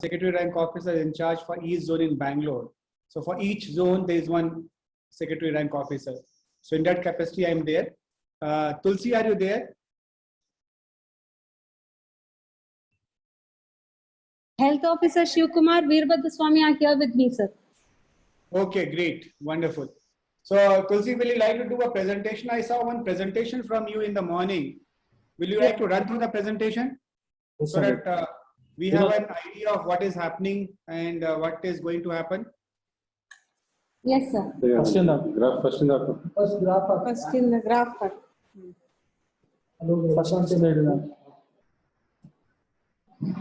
secretary rank officer in charge for each zone in Bangalore. So for each zone, there is one secretary rank officer. So in that capacity, I am there. Tulsi, are you there? Health Officer Shivkumar Veerbhadra are here with me, sir. Okay, great. Wonderful. So Tulsi, will you like to do a presentation? I saw one presentation from you in the morning. Will you like to run through the presentation? Yes, so that we have an idea of what is happening and what is going to happen? Yes, sir. First in the graph. First in the graph. First in the graph.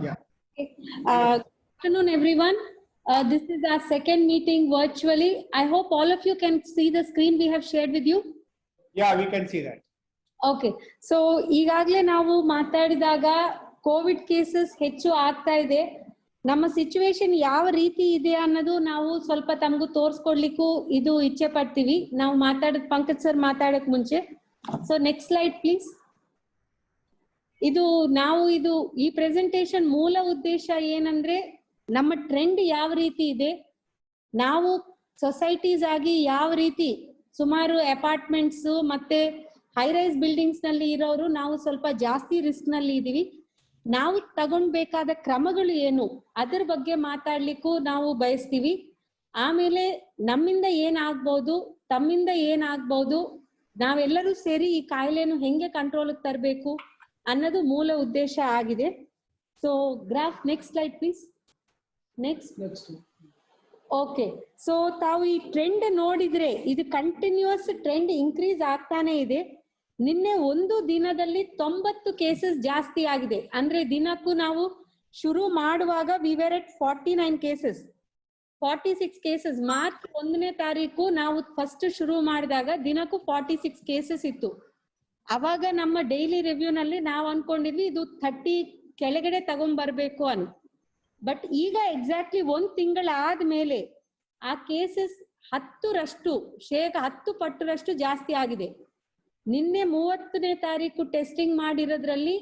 Yeah. Okay. Good afternoon, everyone. This is our second meeting virtually. I hope all of you can see the screen we have shared with you. Yeah, we can see that. Okay. So, ಈಗಾಗಲೇ ನಾವು ಮಾತಾಡಿದಾಗ Covid cases ಹೆಚ್ಚು ಆಗ್ತಾ ಇದೆ. ನಮ್ಮ situation ಯಾವ ರೀತಿ ಇದೆ ಅನ್ನೋದು ನಾವು ಸ್ವಲ್ಪ ತಮಗೂ ತೋರಿಸ್ಕೊಡ್ಲಿಕ್ಕೂ ಇದು ಇಚ್ಛೆ ಪಡ್ತೀವಿ. ನಾವು ಪಂಕಜ್ ಸರ್ ಮಾತಾಡಕ್ ಮುಂಚೆ. So next slide please. ಈ ಪ್ರೆಸೆಂಟೇಶನ್ ಮೂಲ ಉದ್ದೇಶ ಏನಂದ್ರೆ ನಮ್ಮ ಟ್ರೆಂಡ್ ಯಾವ ರೀತಿ ಇದೆ, ನಾವು ಸೊಸೈಟೀಸ್ ಆಗಿ ಯಾವ ರೀತಿ ಸುಮಾರು ಅಪಾರ್ಟ್ಮೆಂಟ್ಸ್ ಮತ್ತೆ ಹೈ ರೈಸ್ ಬಿಲ್ಡಿಂಗ್ಸ್ ನಲ್ಲಿ ಇರೋರು ನಾವು ಸ್ವಲ್ಪ ಜಾಸ್ತಿ ರಿಸ್ಕ್ ನಲ್ಲಿ ಇದೀವಿ, ನಾವು ತಗೊಂಡ್ಬೇಕಾದ ಕ್ರಮಗಳು ಏನು ಅದರ ಬಗ್ಗೆ ಮಾತಾಡ್ಲಿಕ್ಕೂ ನಾವು ಬಯಸ್ತೀವಿ. ಆಮೇಲೆ ನಮ್ಮಿಂದ ಏನಾಗ್ಬೋದು, ತಮ್ಮಿಂದ ಏನಾಗ್ಬೋದು, ನಾವೆಲ್ಲರೂ ಸೇರಿ ಈ ಕಾಯಿಲೆಯನ್ನು ಹೆಂಗೆ ಕಂಟ್ರೋಲ್ಗೆ ತರಬೇಕು ಅನ್ನೋದು ಮೂಲ ಉದ್ದೇಶ ಆಗಿದೆ. So graph next slide please. Next. Okay. So ತಾವು ಈ ಟ್ರೆಂಡ್ ನೋಡಿದ್ರೆ ಇದು ಕಂಟಿನ್ಯೂಸ್ ಟ್ರೆಂಡ್ ಇನ್ಕ್ರೀಸ್ ಆಗ್ತಾನೆ ಇದೆ. ನಿನ್ನೆ ಒಂದು ದಿನದಲ್ಲಿ 90 ಕೇಸಸ್ ಜಾಸ್ತಿ ಆಗಿದೆ. ಅಂದ್ರೆ ದಿನಕ್ಕೂ ನಾವು ಶುರು ಮಾಡುವಾಗ ವಿ ವೇರ್ ಎಟ್ 49 ಕೇಸಸ್, 46 ಕೇಸಸ್. ಮಾರ್ಚ್ 1ನೇ ತಾರೀಕು ನಾವು ಫಸ್ಟ್ ಶುರು ಮಾಡಿದಾಗ ದಿನಕ್ಕೂ 46 ಕೇಸಸ್ ಇತ್ತು. ಅವಾಗ ನಮ್ಮ ಡೈಲಿ ರಿವ್ಯೂ ನಲ್ಲಿ ನಾವು ಅನ್ಕೊಂಡಿದ್ವಿ ಇದು 30 ಕೆಳಗಡೆ ತಗೊಂಡ್ಬರ್ಬೇಕು ಅಂತ. ಬಟ್ ಈಗ ಎಕ್ಸಾಕ್ಟ್ಲಿ 1 ತಿಂಗಳಾದ್ಮೇಲೆ ಆ ಕೇಸಸ್ 10 ಪಟ್ಟರಷ್ಟು ಜಾಸ್ತಿ ಆಗಿದೆ. ನಿನ್ನೆ 30ನೇ ತಾರೀಕು ಟೆಸ್ಟಿಂಗ್ ಮಾಡಿರೋದ್ರಲ್ಲಿ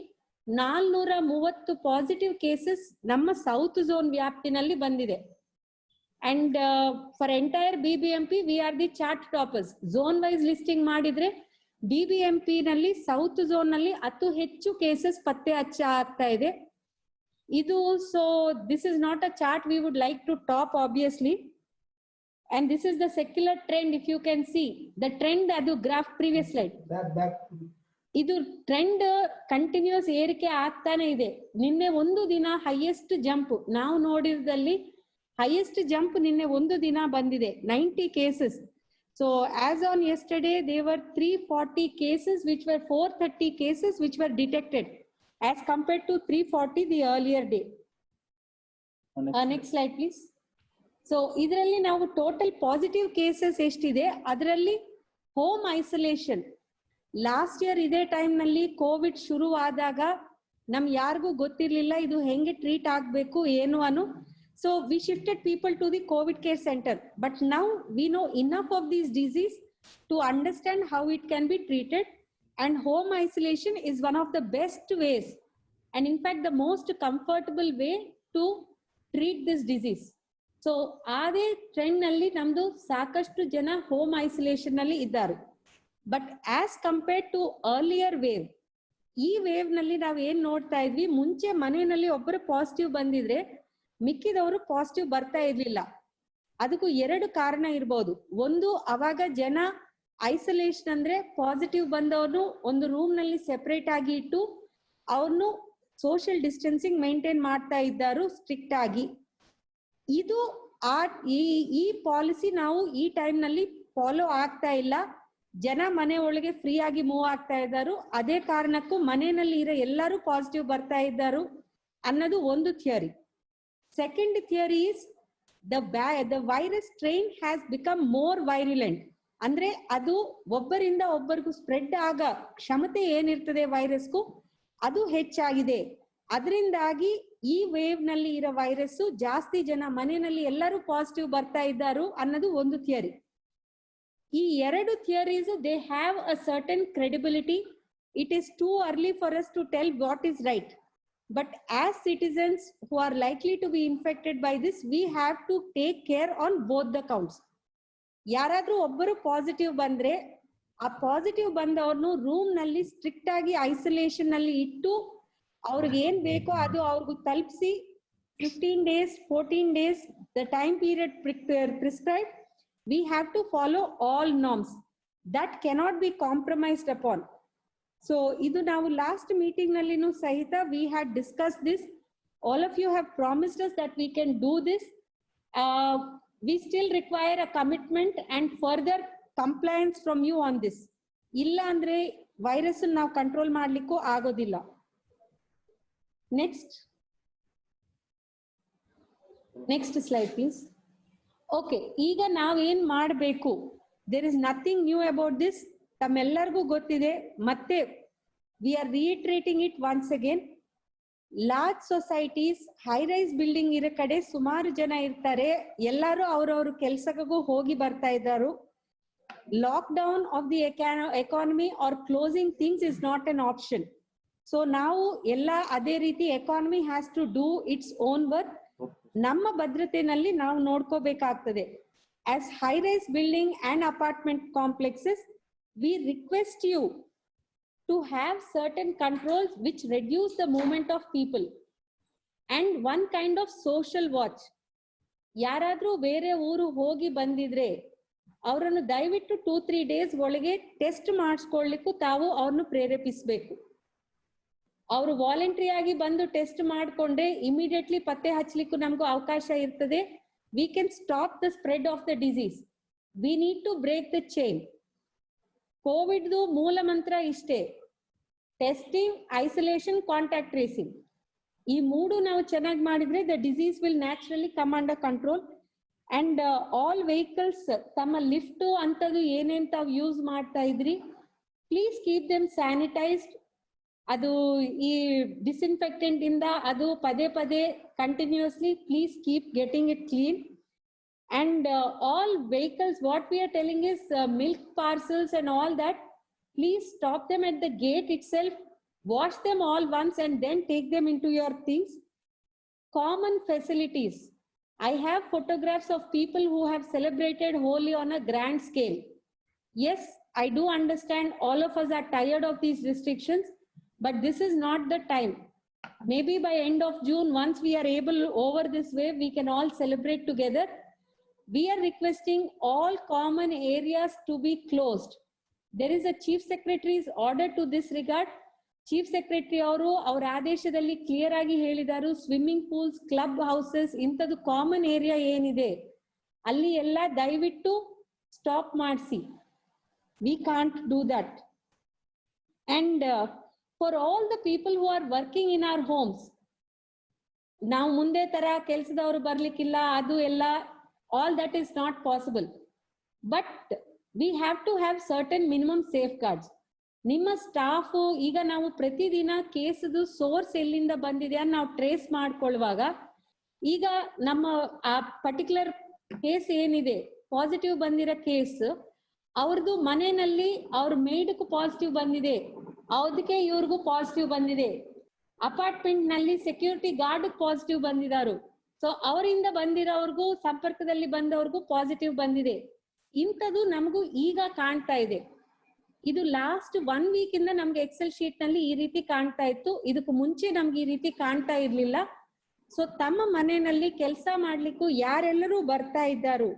430 ಪಾಸಿಟಿವ್ ಕೇಸಸ್ ನಮ್ಮ ಸೌತ್ ಝೋನ್ ವ್ಯಾಪ್ತಿನಲ್ಲಿ ಬಂದಿದೆ. And for entire BBMP we are the chart toppers. Zone wise listing ಮಾಡಿದ್ರೆ BBMP ನಲ್ಲಿ ಸೌತ್ ಝೋನ್ ನಲ್ಲಿ ಅತಿ ಹೆಚ್ಚು ಕೇಸಸ್ ಪತ್ತೆ ಆಗ್ತಾ ಇದೆ. ಇದು so this is not a chart we would like to top obviously. And this is the secular trend. If you can see the trend, adu graph previous slide. Idu trend continuous ಏರಿಕೆ ಆಗ್ತಾನೆ ಇದೆ. ನಿನ್ನೆ ಒಂದು ದಿನ highest jump ನಾವು ನೋಡಿದಲ್ಲಿ highest jump ನಿನ್ನೆ ಒಂದು ದಿನ ಬಂದಿದೆ 90 cases. So as on yesterday there were 340 cases which were 430 cases which were detected as compared to 340 the earlier day. Next slide please. So ಇದರಲ್ಲಿ ನಾವು ಟೋಟಲ್ ಪಾಸಿಟಿವ್ ಕೇಸಸ್ ಎಷ್ಟಿದೆ, ಅದರಲ್ಲಿ home isolation last year ಇದೇ time ನಲ್ಲಿ Covid ಶುರು ಆದಾಗ ನಮ್ ಯಾರಿಗೂ ಗೊತ್ತಿರ್ಲಿಲ್ಲ ಇದು ಹೆಂಗೆ ಟ್ರೀಟ್ ಆಗ್ಬೇಕು ಏನು ಅನ್ನು. So we shifted people to the Covid care centre. But now we know enough of this disease to understand how it can be treated. And home isolation is one of the best ways and in fact the most comfortable way to treat this disease. So ಅದೇ trend ನಲ್ಲಿ ನಮ್ದು ಸಾಕಷ್ಟು ಜನ home isolation ನಲ್ಲಿ ಇದ್ದಾರೆ. But as compared to earlier wave, ಈ wave ನಲ್ಲಿ ನಾವ್ ಏನ್ ನೋಡ್ತಾ ಇದ್ವಿ, ಮುಂಚೆ ಮನೆಯಲ್ಲಿ ಒಬ್ಬರು ಪಾಸಿಟಿವ್ ಬಂದಿದ್ರೆ ಮಿಕ್ಕಿದವರು ಪಾಸಿಟಿವ್ ಬರ್ತಾ ಇರ್ಲಿಲ್ಲ. ಅದಕ್ಕೂ 2 ಕಾರಣ ಇರ್ಬೋದು. ಒಂದು, ಅವಾಗ ಜನ ಐಸೋಲೇಷನ್ ಅಂದ್ರೆ ಪಾಸಿಟಿವ್ ಬಂದವನು ಒಂದು ರೂಮ್ ನಲ್ಲಿ ಸೆಪರೇಟ್ ಆಗಿ ಇಟ್ಟು ಅವ್ರನ್ನು ಸೋಷಿಯಲ್ ಡಿಸ್ಟೆನ್ಸಿಂಗ್ ಮೇಂಟೈನ್ ಮಾಡ್ತಾ ಇದ್ದಾರು ಸ್ಟ್ರಿಕ್ಟ್ ಆಗಿ. ಇದು ಈ ಪಾಲಿಸಿ ನಾವು ಈ ಟೈಮ್ ನಲ್ಲಿ ಫಾಲೋ ಆಗ್ತಾ ಇಲ್ಲ. ಜನ ಮನೆ ಒಳಗೆ ಫ್ರೀ ಆಗಿ ಮೂವ್ ಆಗ್ತಾ ಇದ್ದಾರೆ. ಅದೇ ಕಾರಣಕ್ಕೂ ಮನೆಯಲ್ಲಿ ಇರೋ ಎಲ್ಲರೂ ಪಾಸಿಟಿವ್ ಬರ್ತಾ ಇದ್ದಾರೆ ಅನ್ನೋದು ಒಂದು theory. Second theory is the virus strain has become more virulent. ಅಂದ್ರೆ ಅದು ಒಬ್ಬರಿಂದ ಒಬ್ಬರಿಗೂ ಸ್ಪ್ರೆಡ್ ಆಗ ಕ್ಷಮತೆ ಏನಿರ್ತದೆ ವೈರಸ್ಗೂ ಅದು ಹೆಚ್ಚಾಗಿದೆ. ಅದರಿಂದಾಗಿ ಈ ವೇವ್ ನಲ್ಲಿ ಇರೋ ವೈರಸ್ ಜಾಸ್ತಿ ಜನ ಮನೆಯಲ್ಲಿ ಎಲ್ಲರೂ ಪಾಸಿಟಿವ್ ಬರ್ತಾ ಇದ್ದಾರೆ ಅನ್ನೋದು ಒಂದು ಥಿಯರಿ. ಈ 2 theories they have a certain credibility. It is too early for us to tell what is right. But as citizens who are likely to be infected by this, we have to take care on both the counts. ಯಾರಾದ್ರೂ ಒಬ್ಬರು positive ಬಂದ್ರೆ ಆ positive ಬಂದವ್ರನ್ನು room ನಲ್ಲಿ strict ಆಗಿ isolation ನಲ್ಲಿ ಇಟ್ಟು ಅವ್ರಿಗೆ ಏನ್ ಬೇಕೋ ಅದು ಅವ್ರಿಗೂ ತಲುಪಿಸಿ 15 days, 14 days, the time period prescribed, we have to follow all norms. That cannot be compromised upon. So, idu ನಾವು last meeting nallinu sahita we had discussed this. All of you have promised us that we can do this. We still require a commitment and further compliance from you on this. Illa andre virus ನಾವು control ಮಾಡ್ಲಿಕ್ಕೂ ಆಗೋದಿಲ್ಲ. Next slide, please. Okay, ಈಗ ನಾವೇನ್ ಮಾಡಬೇಕು? There is nothing new about this. ತಮ್ಮೆಲ್ಲರಿಗೂ ಗೊತ್ತಿದೆ. ಮತ್ತೆ we are reiterating it once again. Large societies, high rise building ಇರೋ ಕಡೆ ಸುಮಾರು ಜನ ಇರ್ತಾರೆ. ಎಲ್ಲರೂ ಅವರವರು ಕೆಲಸಕ್ಕೂ ಹೋಗಿ ಬರ್ತಾ ಇದ್ದಾರೆ. Lockdown of the economy or closing things is not an option. So ನಾವು ಎಲ್ಲ ಅದೇ ರೀತಿ economy has to do its own work. ನಮ್ಮ ಭದ್ರತೆಯಲ್ಲಿ ನಾವು ನೋಡ್ಕೋಬೇಕಾಗ್ತದೆ. As high rise building and apartment complexes, we request you to have certain controls which reduce the movement of people and one kind of social watch. ಯಾರಾದ್ರೂ ಬೇರೆ ಊರು ಹೋಗಿ ಬಂದಿದ್ರೆ ಅವರನ್ನು ದಯವಿಟ್ಟು 2-3 days ಒಳಗೆ ಟೆಸ್ಟ್ ಮಾಡಿಸ್ಕೊಳ್ಳಿಕ್ಕೂ ತಾವು ಅವ್ರನ್ನು ಪ್ರೇರೇಪಿಸಬೇಕು. ಅವರು ವಾಲಂಟರಿ ಆಗಿ ಬಂದು ಟೆಸ್ಟ್ ಮಾಡಿಕೊಂಡ್ರೆ ಇಮಿಡಿಯೇಟ್ಲಿ ಪತ್ತೆ ಹಚ್ಚಲಿಕ್ಕೂ ನಮಗೂ ಅವಕಾಶ ಇರ್ತದೆ. We can stop the spread of the disease. We need to break the chain. ಕೋವಿಡ್ದು ಮೂಲ ಮಂತ್ರ ಇಷ್ಟೇ: ಟೆಸ್ಟಿಂಗ್, ಐಸೋಲೇಷನ್, ಕಾಂಟ್ಯಾಕ್ಟ್ ಟ್ರೇಸಿಂಗ್. ಈ ಮೂರು ನಾವು ಚೆನ್ನಾಗಿ ಮಾಡಿದ್ರೆ the disease will naturally come under control. And all vehicles, ತಮ್ಮ ಲಿಫ್ಟ್ ಅಂತದ್ದು ಏನೇನ್ ತಾವು ಯೂಸ್ ಮಾಡ್ತಾ ಇದ್ರಿ, ಪ್ಲೀಸ್ ಕೀಪ್ ದೆಮ್ ಸ್ಯಾನಿಟೈಸ್ಡ್. ಅದು ಈ ಡಿಸ್ಇನ್ಫೆಕ್ಟೆಂಟ್ ಇಂದ ಅದು ಪದೇ ಪದೇ continuously please keep getting it clean. And all vehicles, what we are telling is milk parcels and all that, please stop them at the gate itself, wash them all once and then take them into your things. Common facilities. I have photographs of people who have celebrated Holi on a grand scale. Yes, I do understand all of us are tired of these restrictions, but this is not the time. Maybe by end of June, once we are able over this wave, we can all celebrate together. We are requesting all common areas to be closed. There is a chief secretary's order to this regard. Chief secretary ಅವರು ಅವರ ಆದೇಶದಲ್ಲಿ clear ಆಗಿ ಹೇಳಿದರು, swimming pools, club houses, ಇಂಥದ್ದು common area ಏನಿದೆ ಅಲ್ಲಿ ಎಲ್ಲ ದಯವಿಟ್ಟು ಸ್ಟಾಪ್ ಮಾಡಿಸಿ. We can't do that. And for all the people who are working in our homes, ನಾವು ಮುಂದೆ ತರ ಕೆಲಸದವರು ಬರ್ಲಿಕ್ಕಿಲ್ಲ, ಅದು ಎಲ್ಲ, all that is not possible. But we have to have certain minimum safeguards. ನಿಮ್ಮ ಸ್ಟಾಫು ಈಗ ನಾವು ಪ್ರತಿದಿನ ಕೇಸದು ಸೋರ್ಸ್ ಎಲ್ಲಿಂದ ಬಂದಿದೆ ಅಂತ ನಾವು ಟ್ರೇಸ್ ಮಾಡ್ಕೊಳ್ಳುವಾಗ, ಈಗ ನಮ್ಮ ಆ ಪರ್ಟಿಕ್ಯುಲರ್ ಕೇಸ್ ಏನಿದೆ ಪಾಸಿಟಿವ್ ಬಂದಿರೋ ಕೇಸ್, ಅವ್ರದ್ದು ಮನೆಯಲ್ಲಿ ಅವ್ರ ಮೇಡ್ಗೂ ಪಾಸಿಟಿವ್ ಬಂದಿದೆ, ಅದಕ್ಕೆ ಇವ್ರಿಗೂ ಪಾಸಿಟಿವ್ ಬಂದಿದೆ, ಅಪಾರ್ಟ್ಮೆಂಟ್ ನಲ್ಲಿ ಸೆಕ್ಯೂರಿಟಿ ಗಾರ್ಡ್ ಪಾಸಿಟಿವ್ ಬಂದಿದ್ದಾರೆ, ಸೊ ಅವರಿಂದ ಬಂದಿರೋರ್ಗೂ ಸಂಪರ್ಕದಲ್ಲಿ ಬಂದವ್ರಿಗೂ ಪಾಸಿಟಿವ್ ಬಂದಿದೆ. ಇಂಥದ್ದು ನಮಗೂ ಈಗ ಕಾಣ್ತಾ ಇದೆ. ಇದು ಲಾಸ್ಟ್ 1 week ಇಂದ ನಮ್ಗೆ ಎಕ್ಸೆಲ್ ಶೀಟ್ ನಲ್ಲಿ ಈ ರೀತಿ ಕಾಣ್ತಾ ಇತ್ತು. ಇದಕ್ಕೂ ಮುಂಚೆ ನಮ್ಗೆ ಈ ರೀತಿ ಕಾಣ್ತಾ ಇರ್ಲಿಲ್ಲ. ಸೊ ತಮ್ಮ ಮನೆಯಲ್ಲಿ ಕೆಲಸ ಮಾಡ್ಲಿಕ್ಕೂ ಯಾರೆಲ್ಲರೂ ಬರ್ತಾ ಇದ್ದಾರೋ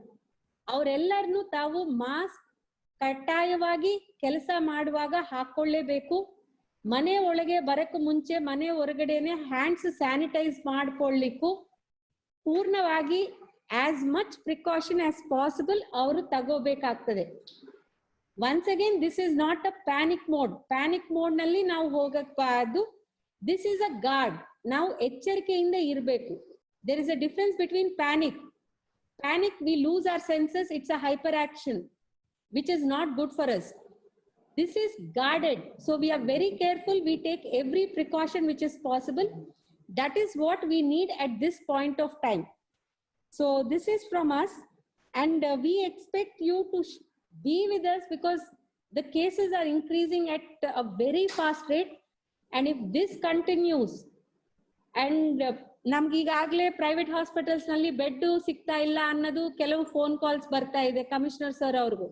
ಅವರೆಲ್ಲರನ್ನು ತಾವು ಮಾಸ್ಕ್ ಕಡ್ಡಾಯವಾಗಿ ಕೆಲಸ ಮಾಡುವಾಗ ಹಾಕೊಳ್ಳೇಬೇಕು. ಮನೆ ಒಳಗೆ ಬರಕ್ಕೂ ಮುಂಚೆ ಮನೆ ಹೊರಗಡೆನೆ ಹ್ಯಾಂಡ್ಸ್ ಸ್ಯಾನಿಟೈಸ್ ಮಾಡ್ಕೊಳ್ಳಿಕ್ಕೂ ಪೂರ್ಣವಾಗಿ as much precaution as possible ಅವರು ತಗೋಬೇಕಾಗ್ತದೆ. Once again, this is not a panic mode. Panic mode ನಲ್ಲಿ ನಾವು ಹೋಗಬಾರದು. This is a guard. ನಾವು ಎಚ್ಚರಿಕೆಯಿಂದ ಇರಬೇಕು. There is a difference between panic. Panic, we lose our senses. It's a hyperaction, which is not good for us. This is guarded. So we are very careful. We take every precaution which is possible. That is what we need at this point of time. So this is from us, and we expect you to be with us because the cases are increasing at a very fast rate. And if this continues, and ನಮ್ಗೀಗಾಗ್ಲೇ private hospitals ನಲ್ಲಿ bed ಸಿಗ್ತಾ ಇಲ್ಲ ಅನ್ನೋದು ಕೆಲವು phone calls ಬರ್ತಾ ಇದೆ commissioner sir ಅವ್ರಿಗೂ.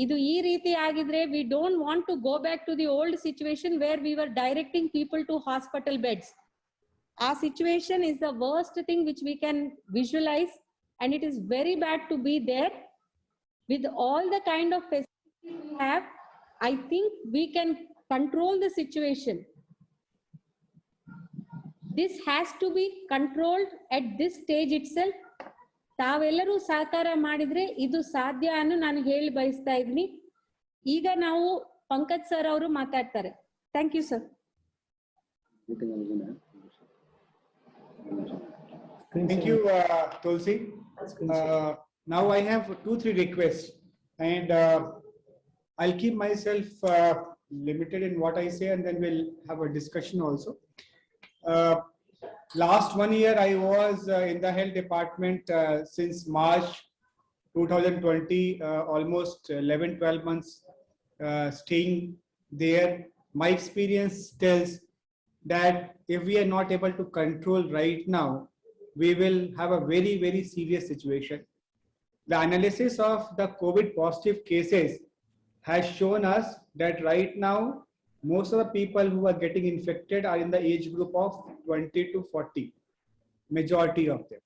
ಇದು ಈ ರೀತಿ ಆಗಿದ್ರೆ we don't want to go back to the old situation where we were directing people to hospital beds. ಆ situation is the worst thing which we can visualise and it is very bad to be there. With all the kind of facilities we have, I think we can control the situation. This has to be controlled at this stage itself. ತಾವೆಲ್ಲರೂ ಸಹಕಾರ ಮಾಡಿದ್ರೆ ಇದು ಸಾಧ್ಯ ಅನ್ನೋ ನಾನು ಹೇಳಿ ಬಯಸ್ತಾ ಇದ್ದೀನಿ. ಈಗ ನಾವು ಪಂಕಜ್ ಸರ್ ಅವರು ಮಾತಾಡ್ತಾರೆ. Thank you sir. Thank you, Tulsi. Now I have 2-3 requests, and I'll keep myself limited in what I say, and then we'll have a discussion also. Last 1 year, I was in the health department since March 2020, almost 11-12 months staying there. My experience tells that if we are not able to control right now, we will have a very, very serious situation. The analysis of the COVID positive cases has shown us that right now, most of the people who are getting infected are in the age group of 20 to 40, majority of them.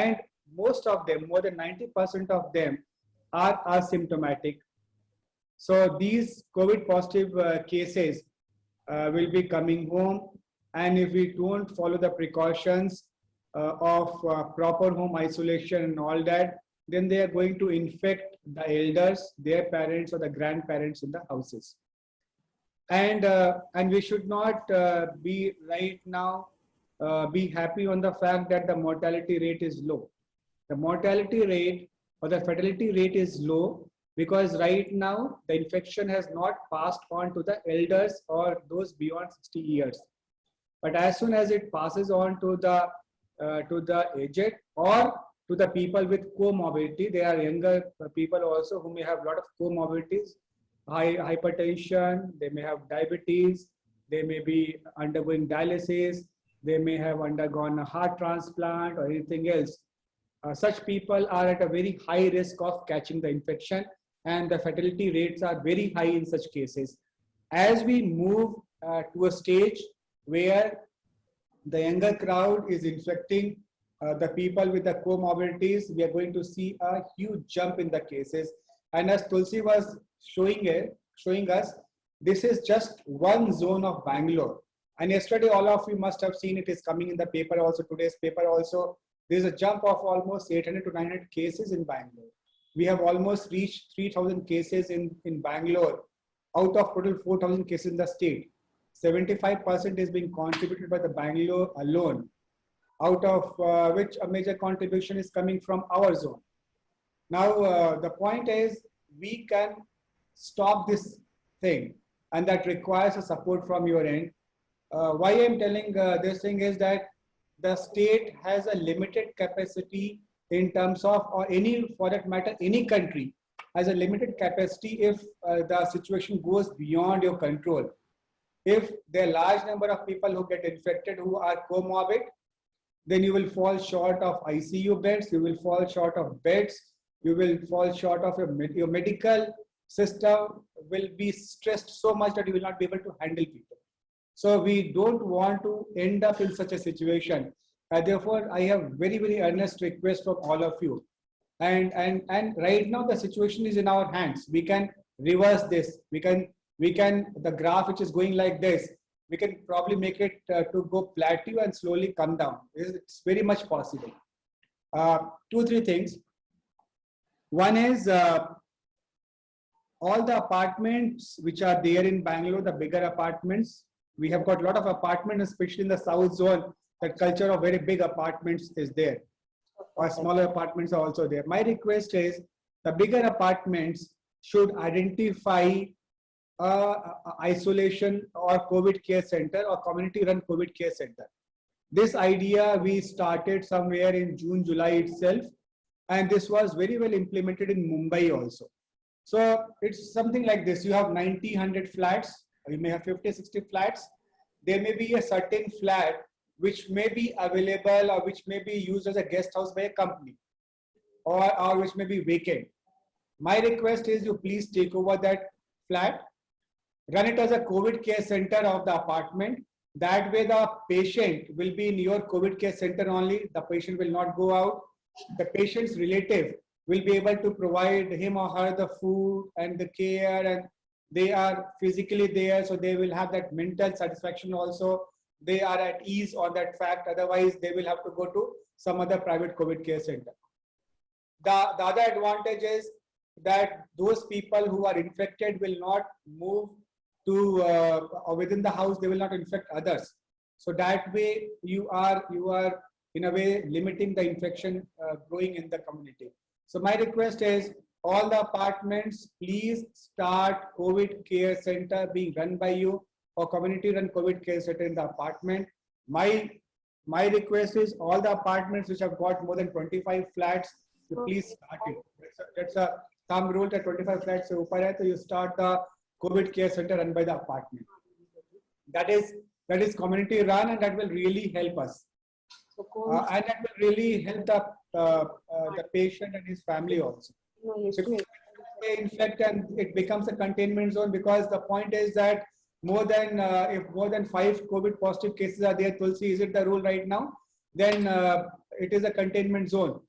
And most of them, more than 90% of them are asymptomatic. So these COVID positive cases will be coming home. And if we don't follow the precautions of proper home isolation and all that, then they are going to infect the elders, their parents or the grandparents in the houses. And we should not be right now be happy on the fact that the mortality rate is low. The mortality rate or the fatality rate is low because right now the infection has not passed on to the elders or those beyond 60 years. But as soon as it passes on to the aged or to the people with comorbidity, there are younger people also who may have a lot of comorbidities, hypertension, they may have diabetes, they may be undergoing dialysis, they may have undergone a heart transplant or anything else. Such people are at a very high risk of catching the infection, and the fatality rates are very high in such cases. As we move to a stage where the younger crowd is infecting the people with the comorbidities, we are going to see a huge jump in the cases. And as Tulsi was showing us, this is just one zone of Bangalore. And yesterday, all of you must have seen, it is coming in the paper also, today's paper also, there's a jump of almost 800 to 900 cases in Bangalore. We have almost reached 3,000 cases in Bangalore out of total 4,000 cases in the state. 75% is being contributed by the Bangalore alone, out of which a major contribution is coming from our zone. Now, the point is we can stop this thing, and that requires a support from your end. Why I'm telling this thing is that the state has a limited capacity in terms of, or any, for that matter, any country has a limited capacity if the situation goes beyond your control. If there are large number of people who get infected who are comorbid, then you will fall short of ICU beds, you will fall short of beds, you will fall short of your medical system will be stressed so much that you will not be able to handle people. So we don't want to end up in such a situation. Therefore, I have very, very earnest request from all of you. And right now the situation is in our hands. We can reverse this. We can, the graph which is going like this, we can probably make it to go plateau and slowly come down. It's very much possible. 2-3 things. One is all the apartments which are there in Bangalore, the bigger apartments, we have got a lot of apartments, especially in the south zone. The culture of very big apartments is there, or smaller apartments are also there. My request is the bigger apartments should identify isolation or COVID care center or community run COVID care center. This idea we started somewhere in June, July itself, and this was very well implemented in Mumbai also. So it's something like this. You have 90, 100 flats, you may have 50, 60 flats. there may be a certain flat which may be available or which may be used as a guest house by a company, or which may be vacant. My request is you please take over that flat, run it as a COVID care center of the apartment. That way the patient will be in your COVID care center only. The patient will not go out. The patient's relative will be able to provide him or her the food and the care, and they are physically there, so they will have that mental satisfaction also. They are at ease on that fact. Otherwise, they will have to go to some other private COVID care center. The other advantage is that those people who are infected will not move to or within the house. They will not infect others. So that way you are in a way limiting the infection growing in the community. So my request is all the apartments, please start COVID care center being run by you, or community run COVID care center in the apartment. My request is all the apartments which have got more than 25 flats, to please start it. That's a thumb rule that 25 flats se upar hai, so you start the COVID care center run by the apartment. That is community run, and that will really help us. And that will really help the patient and his family also. In fact, and it becomes a containment zone, because the point is that if more than 5 COVID positive cases are there, Tulsi, is it the rule right now? Then it is a containment zone.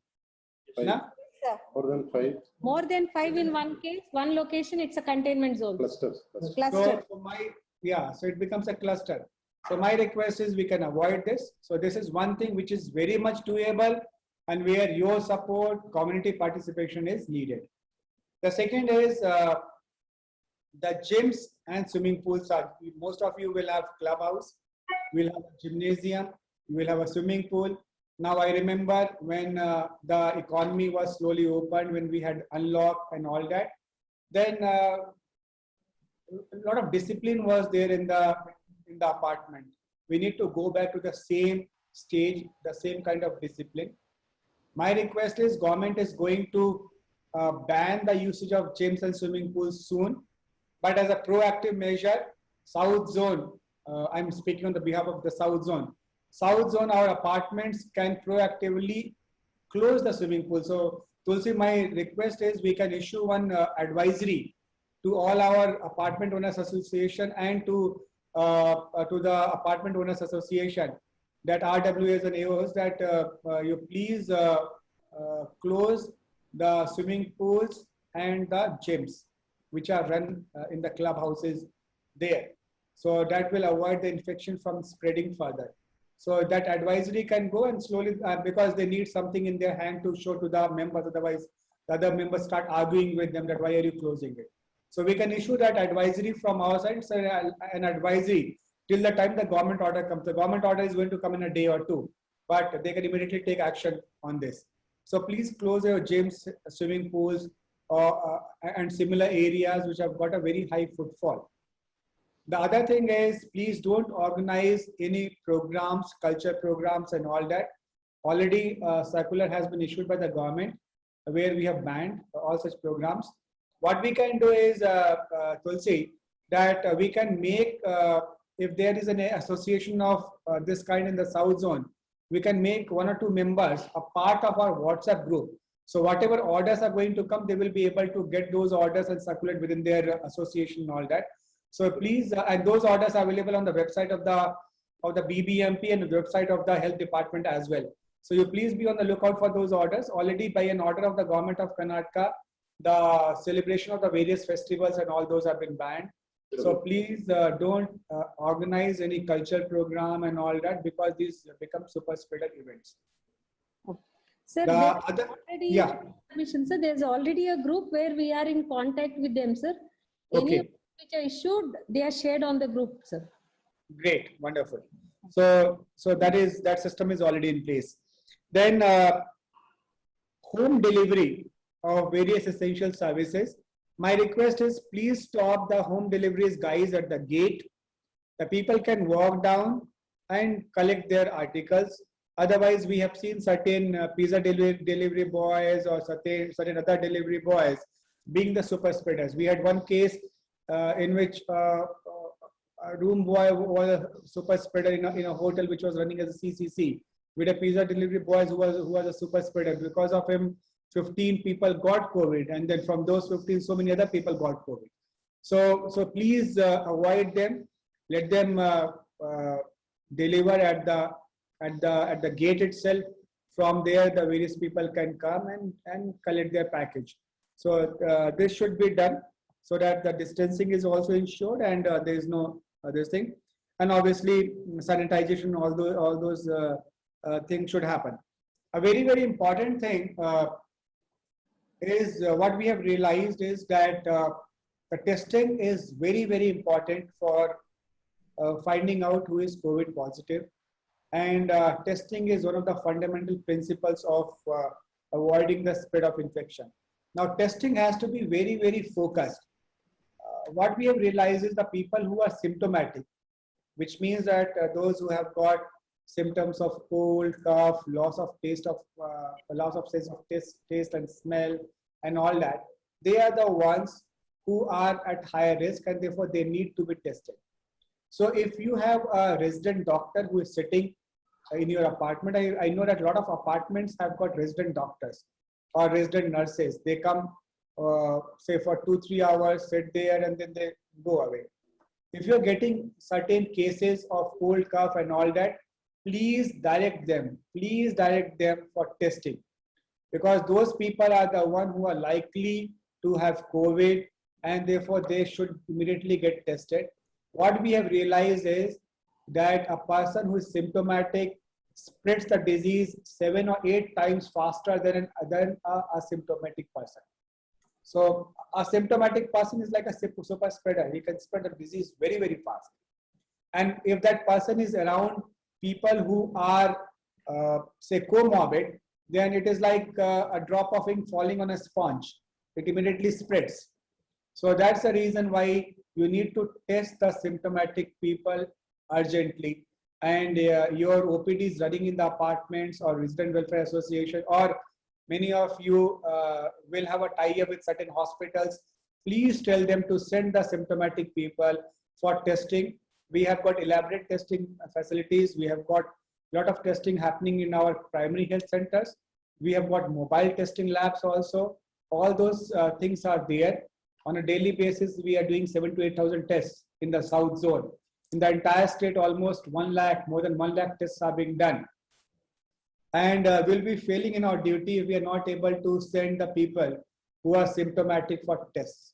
More than 5 More than 5 in one case, one location, it's a containment zone. clusters. Cluster. So it becomes a cluster. So my request is we can avoid this. So this is one thing which is very much doable, and where your support, community participation is needed. The second is the gyms and swimming pools. Most of you will have clubhouse, will have a gymnasium, you will have a swimming pool. Now I remember when the economy was slowly opened, when we had unlocked and all that, then a lot of discipline was there in the apartment. We need to go back to the same stage, the same kind of discipline. My request is government is going to ban the usage of gyms and swimming pools soon, but as a proactive measure, South Zone, I'm speaking on the behalf of the South Zone. South Zone, our apartments can proactively close the swimming pool. So Tulsi, my request is we can issue one advisory to all our apartment owners association and to the apartment owners association, that RWAs and AOs, that you please close the swimming pools and the gyms which are run in the clubhouses there. So that will avoid the infection from spreading further. So that advisory can go, and slowly, because they need something in their hand to show to the members, otherwise the other members start arguing with them that why are you closing it. So we can issue that advisory from our side, so an advisory till the time the government order comes. The government order is going to come in a day or two, but they can immediately take action on this. So please close your gyms, swimming pools, and similar areas which have got a very high footfall. The other thing is, please don't organize any programs, culture programs and all that. Already circular has been issued by the government where we have banned all such programs. What we can do is, Tulsi, that we can make, if there is an association of this kind in the South Zone, we can make 1 or 2 members a part of our WhatsApp group. So whatever orders are going to come, they will be able to get those orders and circulate within their association and all that. So please, and those orders are available on the website of the BBMP and the website of the health department as well. So you please be on the lookout for those orders. Already by an order of the government of Karnataka, the celebration of the various festivals and all those have been banned. So please don't organize any culture program and all that, because these become super spreader events. Sir, yeah. Sir, there's already a group where we are in contact with them, sir. Any Okay. which are issued, they are shared on the group, sir. Great, wonderful. So that system is already in place. Then home delivery of various essential services. My request is, please stop the home deliveries guys at the gate. The people can walk down and collect their articles. Otherwise, we have seen certain pizza delivery boys or certain other delivery boys being the super spreaders. We had one case in which room boy was a super spreader in a hotel which was running as a CCC. With a pizza delivery boy who was a super spreader. Because of him, 15 people got COVID, and then from those 15, so many other people got COVID. So please avoid them. Let them deliver at the gate itself. From there, the various people can come and collect their package. So this should be done so that the distancing is also ensured and there is no this thing. And obviously, sanitization, all those things should happen. A very important thing is what we have realized is that the testing is very important for finding out who is COVID positive. And testing is one of the fundamental principles of avoiding the spread of infection. Now, testing has to be very focused. What we have realized is the people who are symptomatic, which means that those who have got symptoms of cold, cough, loss of sense of taste and smell and all that, they are the ones who are at higher risk and therefore they need to be tested. So if you have a resident doctor who is sitting in your apartment, I know that a lot of apartments have got resident doctors or resident nurses. They come say for 2-3 hours, sit there and then they go away. If you're getting certain cases of cold, cough and all that, please direct them for testing, because those people are the ones who are likely to have COVID and therefore they should immediately get tested. What we have realized is that a person who is symptomatic spreads the disease 7 or 8 times faster than a asymptomatic person. So a symptomatic person is like a super spreader. He can spread the disease very fast. And if that person is around people who are say comorbid, then it is like a drop of ink falling on a sponge. It immediately spreads. So that's the reason why you need to test the symptomatic people urgently. And your OPDs running in the apartments or resident welfare association, or many of you will have a tie-up with certain hospitals. Please tell them to send the symptomatic people for testing. We have got elaborate testing facilities. We have got a lot of testing happening in our primary health centers. We have got mobile testing labs also. All those things are there. On a daily basis, we are doing 7,000 to 8,000 tests in the South Zone. In the entire state, almost 1 lakh, more than 1 lakh tests are being done. And we'll be failing in our duty if we are not able to send the people who are symptomatic for tests.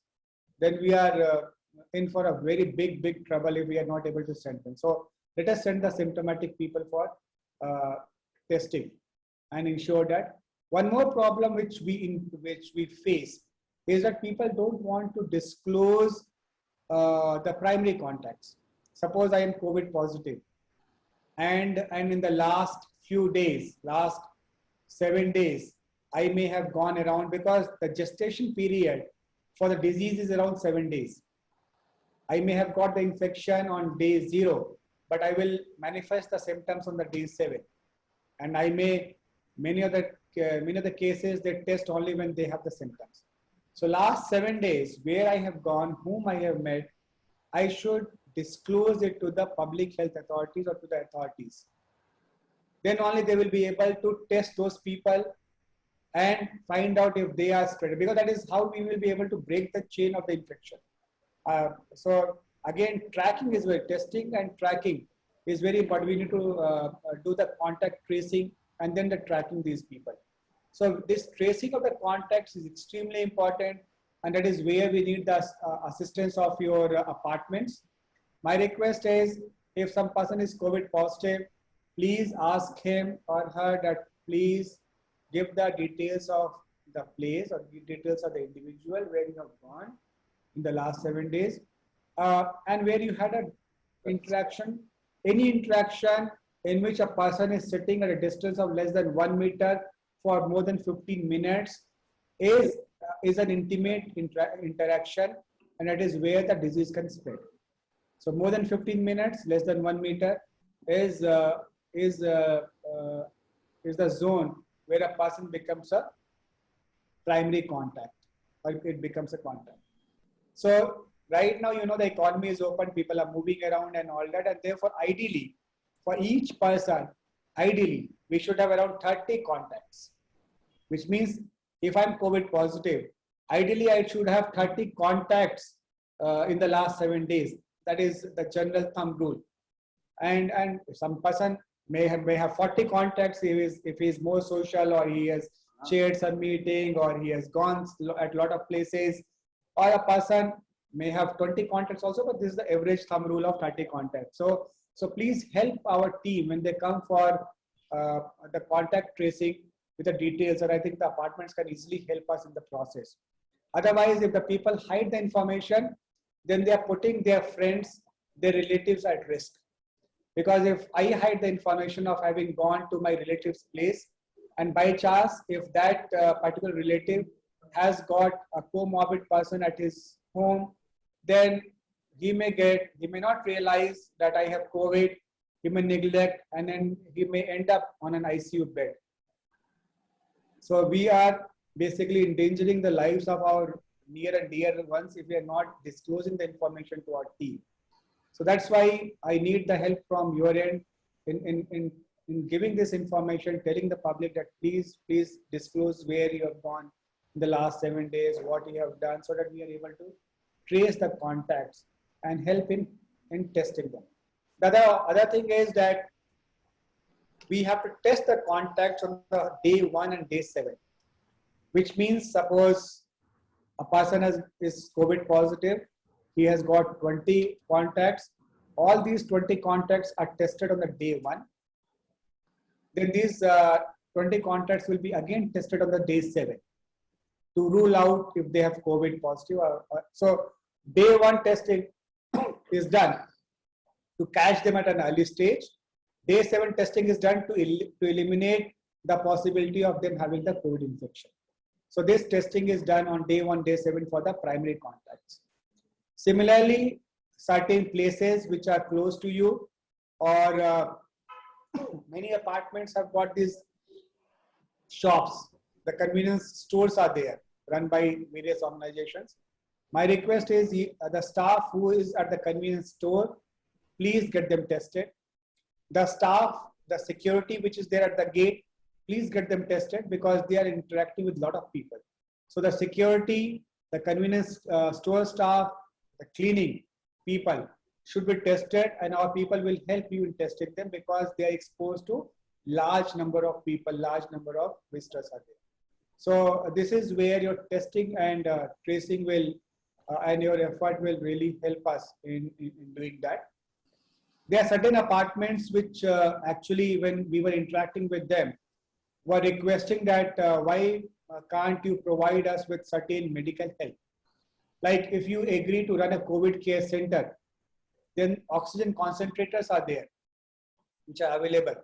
Then we are in for a very big trouble if we are not able to send them. So let us send the symptomatic people for testing and ensure that. One more problem which we face is that people don't want to disclose the primary contacts. Suppose I am COVID positive, and in the last few days, last 7 days, I may have gone around, because the gestation period for the disease is around 7 days. I may have got the infection on day 0, but I will manifest the symptoms on the day 7. And I may, many of the cases, they test only when they have the symptoms. So last 7 days, where I have gone, whom I have met, I should disclose it to the public health authorities or to the authorities. Then only they will be able to test those people and find out if they are spread, because that is how we will be able to break the chain of the infection. So again, testing and tracking is very important. We need to do the contact tracing and then the tracking these people. So this tracing of the contacts is extremely important, and that is where we need the assistance of your apartments. My request is, if some person is COVID positive, please ask him or her that please give the details of the place or the details of the individual where you have gone in the last 7 days, and where you had an interaction. Any interaction in which a person is sitting at a distance of less than 1 meter for more than 15 minutes is an intimate interaction, and that is where the disease can spread. So more than 15 minutes, less than 1 meter is the zone where a person becomes a primary contact, or it becomes a contact. So right now, you know, the economy is open, people are moving around and all that. And therefore, ideally, for each person, ideally, we should have around 30 contacts, which means if I'm COVID positive, ideally I should have 30 contacts in the last 7 days. That is the general thumb rule. And some person may have 40 contacts if he is more social, or he has chaired some meeting, or he has gone at a lot of places, or a person may have 20 contacts also, but this is the average thumb rule of 30 contacts. So please help our team when they come for the contact tracing with the details, and I think the apartments can easily help us in the process. Otherwise, if the people hide the information, then they are putting their friends, their relatives at risk. Because if I hide the information of having gone to my relative's place, and by chance, if that particular relative has got a comorbid person at his home, then he may not realize that I have COVID, he may neglect, and then he may end up on an ICU bed. So we are basically endangering the lives of our near and dear ones if we are not disclosing the information to our team. So that's why I need the help from your end in giving this information, telling the public that please disclose where you have gone in the last 7 days, what you have done, so that we are able to trace the contacts and help in testing them. The other thing is that we have to test the contacts on the day 1 and day 7, which means suppose a person is COVID positive, he has got 20 contacts, all these 20 contacts are tested on the day 1. Then these 20 contacts will be again tested on the day 7 to rule out if they have COVID positive. So day 1 testing is done to catch them at an early stage. Day 7 testing is done to eliminate the possibility of them having the COVID infection. So this testing is done on day 1, day 7 for the primary contacts. Similarly, certain places which are close to you, or many apartments have got these shops, the convenience stores are there, run by various organizations. My request is the staff who is at the convenience store, please get them tested. The staff, the security which is there at the gate, please get them tested, because they are interacting with a lot of people. So the security, the convenience store staff, the cleaning people should be tested, and our people will help you in testing them, because they are exposed to large number of people, large number of visitors are there. So this is where your testing and tracing will and your effort will really help us in doing that. There are certain apartments which actually, when we were interacting with them, were requesting that why can't you provide us with certain medical help? Like if you agree to run a COVID care center, then oxygen concentrators are there, which are available,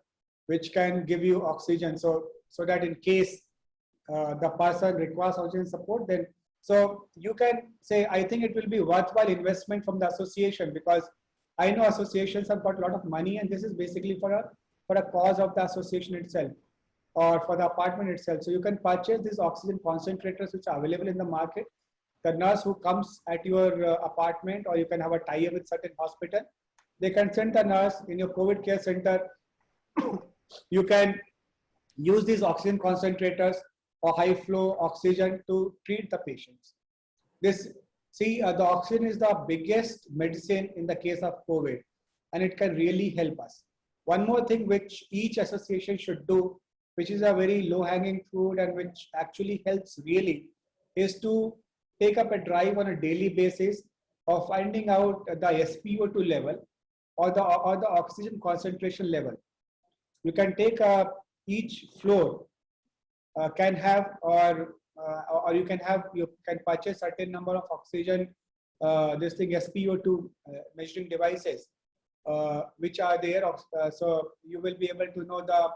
which can give you oxygen. So that in case the person requires oxygen support, then so you can say, I think it will be worthwhile investment from the association, because I know associations have got a lot of money, and this is basically for a cause of the association itself or for the apartment itself. So you can purchase these oxygen concentrators which are available in the market. The nurse who comes at your apartment, or you can have a tie-up with certain hospital, they can send the nurse in your COVID care center. You can use these oxygen concentrators or high flow oxygen to treat the patients. The oxygen is the biggest medicine in the case of COVID, and it can really help us. One more thing which each association should do, which is a very low-hanging fruit and which actually helps really, is to take up a drive on a daily basis of finding out the SpO2 level or the oxygen concentration level. You can take each floor can have, or you can purchase certain number of oxygen SpO2 measuring devices which are there. So you will be able to know the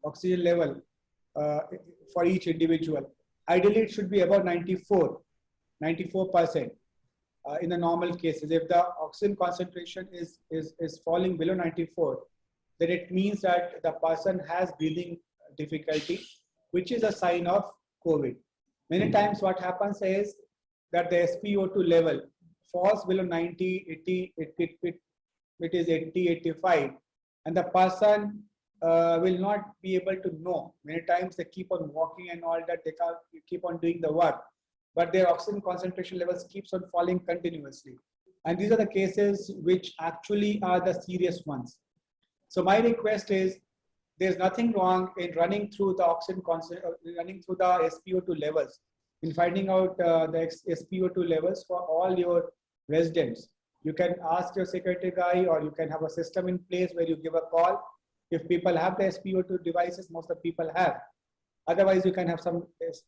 oxygen level for each individual. Ideally, it should be about 94% in the normal cases. If the oxygen concentration is falling below 94, then it means that the person has breathing difficulty, which is a sign of COVID. Many times what happens is that the SpO2 level falls below 90, 80, it is 80, 85, and the person will not be able to know. Many times they keep on walking and all that, they can't keep on doing the work, but their oxygen concentration levels keeps on falling continuously. And these are the cases which actually are the serious ones. So my request is, there's nothing wrong in running through the oxygen running through the SpO2 levels, in finding out the SpO2 levels for all your residents. You can ask your security guy, or you can have a system in place where you give a call. If people have the SpO2 devices, most of the people have. Otherwise, you can have some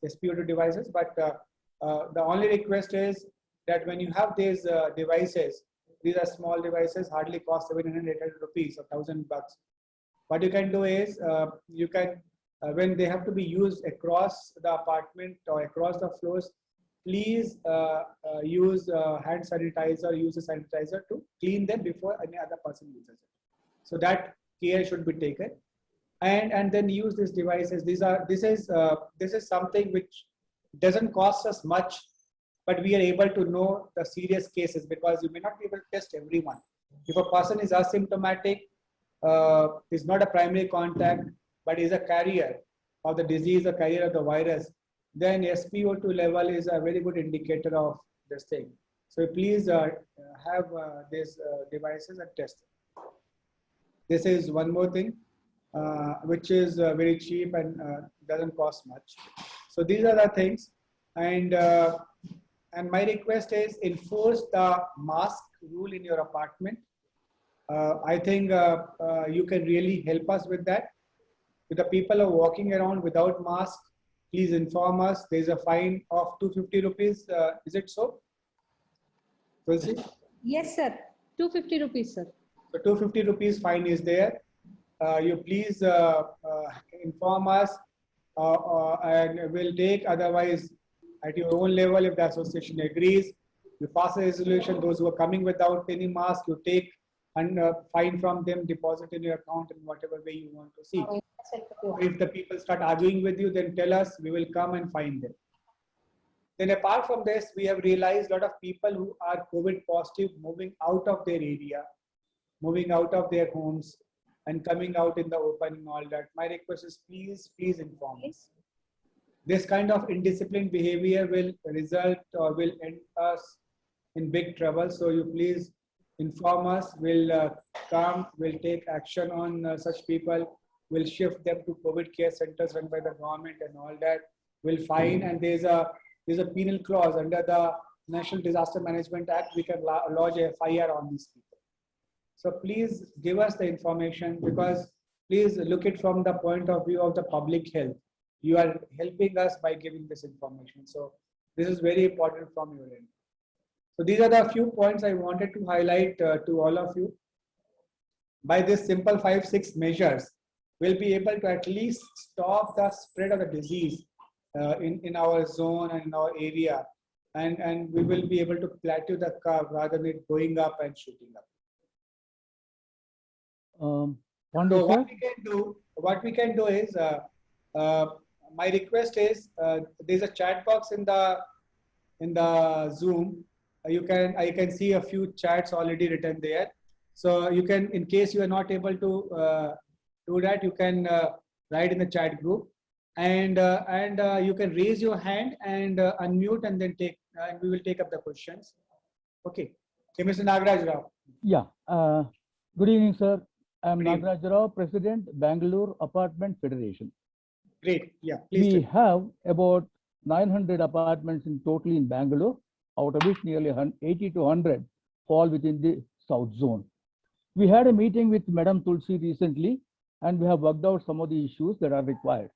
SpO2 devices, but the only request is that when you have these devices, these are small devices, hardly cost 700, 800 rupees or 1,000 bucks. What you can do is, you can, when they have to be used across the apartment or across the floors, please use hand sanitizer, use a sanitizer to clean them before any other person uses it. So that care should be taken, and then use these devices. This is something which doesn't cost us much, but we are able to know the serious cases, because you may not be able to test everyone. If a person is asymptomatic, is not a primary contact, but is a carrier of the disease, a carrier of the virus, then SpO2 level is a very good indicator of this thing. So please have these devices and test them. This is one more thing, which is very cheap and doesn't cost much. So these are the things, and my request is, enforce the mask rule in your apartment. I think you can really help us with that. If the people are walking around without mask, please inform us. There's a fine of 250 rupees. Is it so? Tulsi? Yes, sir. 250 rupees, sir. So 250 rupees fine is there. You please inform us, and we'll take, otherwise at your own level, if the association agrees, you pass a resolution. Those who are coming without any mask, you take and fine from them, deposit in your account in whatever way you want to see. If the people start arguing with you, then tell us, we will come and fine them. Then apart from this, we have realized a lot of people who are COVID positive moving out of their area, moving out of their homes and coming out in the open and all that. My request is, please inform us. This kind of indisciplined behavior will result or will end us in big trouble. So you please inform us. We'll come, we'll take action on such people. We'll shift them to COVID care centers run by the government and all that. We'll fine, and there's a penal clause under the National Disaster Management Act. We can lodge a FIR on these people. So please give us the information, because please look it from the point of view of the public health. You are helping us by giving this information. So this is very important from your end. So these are the few points I wanted to highlight to all of you. By this simple 5-6 measures, we'll be able to at least stop the spread of the disease in our zone and in our area. And we will be able to plateau the curve rather than it going up and shooting up. So what we can do is, my request is, there's a chat box in the Zoom. I can see a few chats already written there. So you can, in case you are not able to do that, you can write in the chat group, and you can raise your hand and unmute, and then we will take up the questions. Okay. Okay, Mr. Nagaraj Rao. Yeah. Good evening, sir. I am Nagaraj Rao, President, Bangalore Apartment Federation. Great. Yeah. Please. We have about 900 apartments in total in Bangalore, out of which nearly 80 to 100 fall within the South Zone. We had a meeting with Madam Tulsi recently, and we have worked out some of the issues that are required.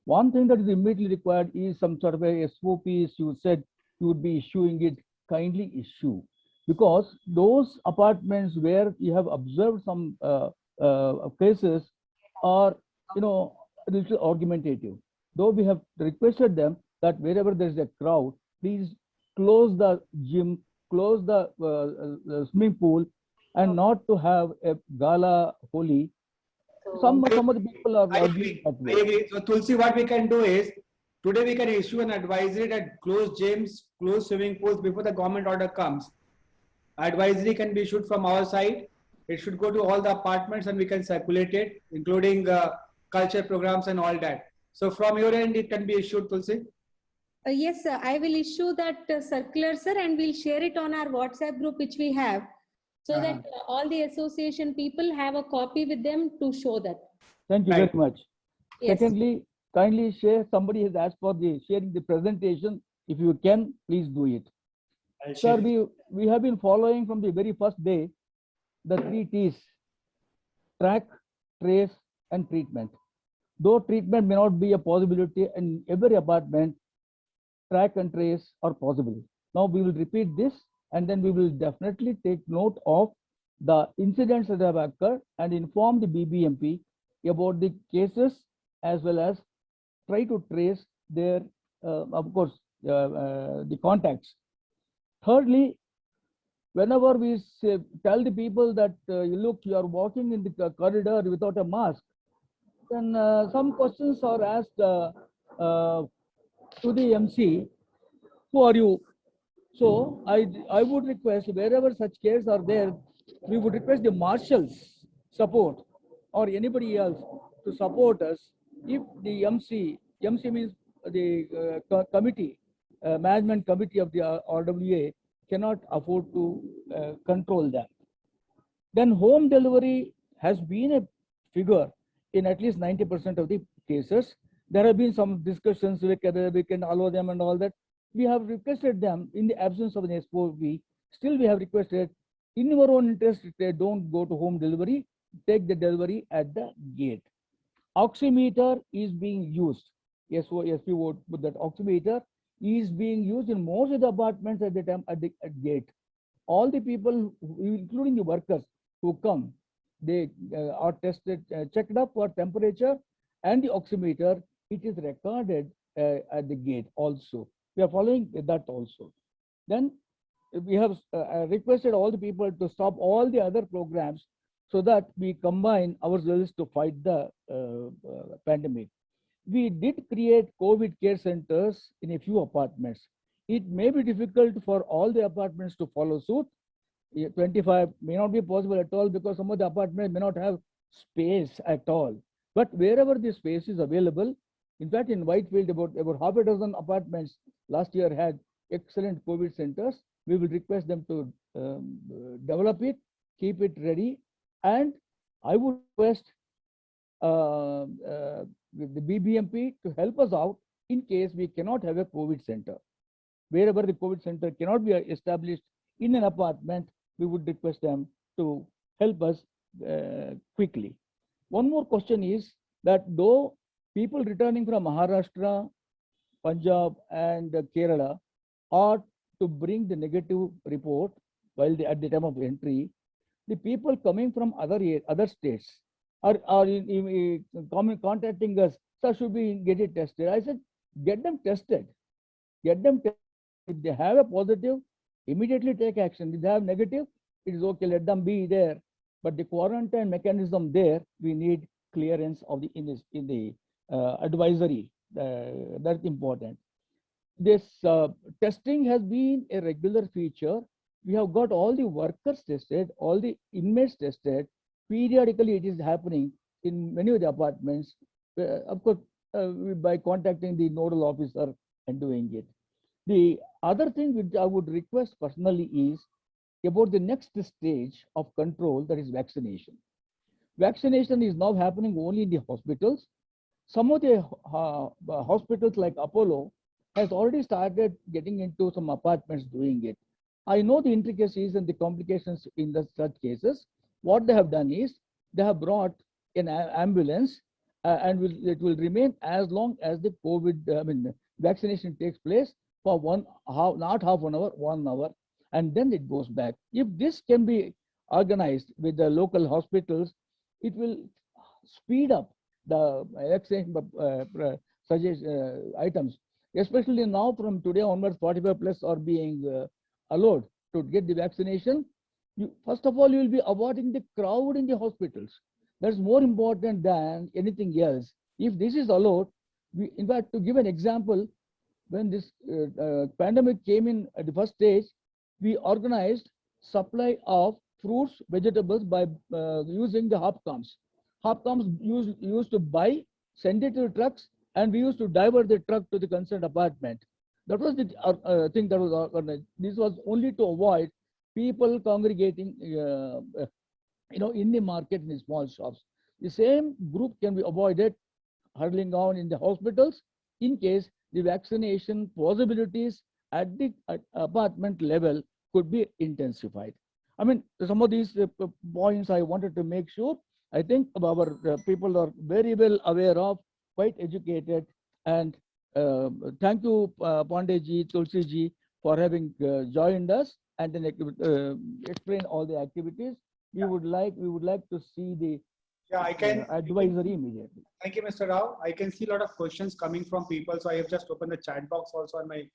One thing that is immediately required is some sort of a SOPs. You said you would be issuing it, kindly issue, because those apartments where you have observed some cases are, a little argumentative. Though we have requested them that wherever there is a crowd, please close the gym, close the swimming pool, and not to have a gala Holi. Some of the people are arguing that way. I agree. So Tulsi, what we can do is, today we can issue an advisory that close gyms, close swimming pools before the government order comes. advisory can be issued from our side. It should go to all the apartments and we can circulate it, including culture programs and all that. So from your end, it can be issued, Tulsi. Yes, sir. I will issue that circular, sir, and we'll share it on our WhatsApp group, which we have, so that all the association people have a copy with them to show that. Thank you Right. very much. Yes. Secondly, kindly share, somebody has asked for the sharing the presentation. If you can, please do it. Sir, we have been following from the very first day the 3 T's: track, trace, and treatment. Though treatment may not be a possibility in every apartment, track and trace are possible. Now we will repeat this, and then we will definitely take note of the incidents that have occurred and inform the BBMP about the cases, as well as try to trace their, of course, the contacts. Thirdly, whenever we tell the people that look, you are walking in the corridor without a mask, then some questions are asked to the MC, who are you? So I would request, wherever such cases are there, we would request the marshals support or anybody else to support us. If the MC means the committee, management committee of the RWA cannot afford to control that. Then home delivery has been a figure in at least 90% of the cases. There have been some discussions whether we can allow them and all that. We have requested them in the absence of an SOP. Still, we have requested, in your own interest, they don't go to home delivery, take the delivery at the gate. Oximeter is being used. SOP would put that oximeter is being used in most of the apartments at the time at the gate. All the people, including the workers who come, they are tested, checked up for temperature and the oximeter. It is recorded at the gate also. We are following that also. Then we have requested all the people to stop all the other programs so that we combine ourselves to fight the pandemic. We did create COVID care centers in a few apartments. It may be difficult for all the apartments to follow suit. 25 may not be possible at all because some of the apartments may not have space at all. But wherever the space is available, in fact, in Whitefield, about half a dozen apartments last year had excellent COVID centers. We will request them to develop it, keep it ready. And I would request the BBMP to help us out in case we cannot have a COVID center. Wherever the COVID center cannot be established in an apartment, we would request them to help us quickly. One more question is that though people returning from Maharashtra, Punjab, and Kerala are to bring the negative report while at the time of entry, the people coming from other states are contacting us, sir, should we get it tested? I said, get them tested. Get them tested. If they have a positive, immediately take action. If they have negative, it is okay, let them be there. But the quarantine mechanism there, we need clearance of in the advisory. That's important. This testing has been a regular feature. We have got all the workers tested, all the inmates tested. Periodically, it is happening in many of the apartments, of course, by contacting the nodal officer and doing it. The other thing which I would request personally is about the next stage of control, that is vaccination. Vaccination is now happening only in the hospitals. Some of the hospitals like Apollo has already started getting into some apartments doing it. I know the intricacies and the complications in such cases. What they have done is they have brought an ambulance and it will remain as long as the COVID vaccination takes place for not half an hour, 1 hour, and then it goes back. If this can be organized with the local hospitals, it will speed up the vaccination items. Especially now from today onwards, 45 plus are being allowed to get the vaccination. First of all, you will be avoiding the crowd in the hospitals. That's more important than anything else. If this is allowed, in fact, to give an example, when this pandemic came in at the first stage, we organized supply of fruits, vegetables by using the hopcoms. Hopcoms used to buy, send it to trucks, and we used to divert the truck to the concerned apartment. That was the thing that was organized. This was only to avoid people congregating, in the market, in the small shops. The same group can be avoided hurling on in the hospitals in case the vaccination possibilities at the apartment level could be intensified. I mean, some of these points I wanted to make sure. I think our people are very well aware of, quite educated, and thank you, Pandeji, Tulsiji, for having joined us and then explain all the activities. We would like to see the I can advisory immediately. Thank you, Mr. Rao. I can see a lot of questions coming from people, so I have just opened the chat box also on my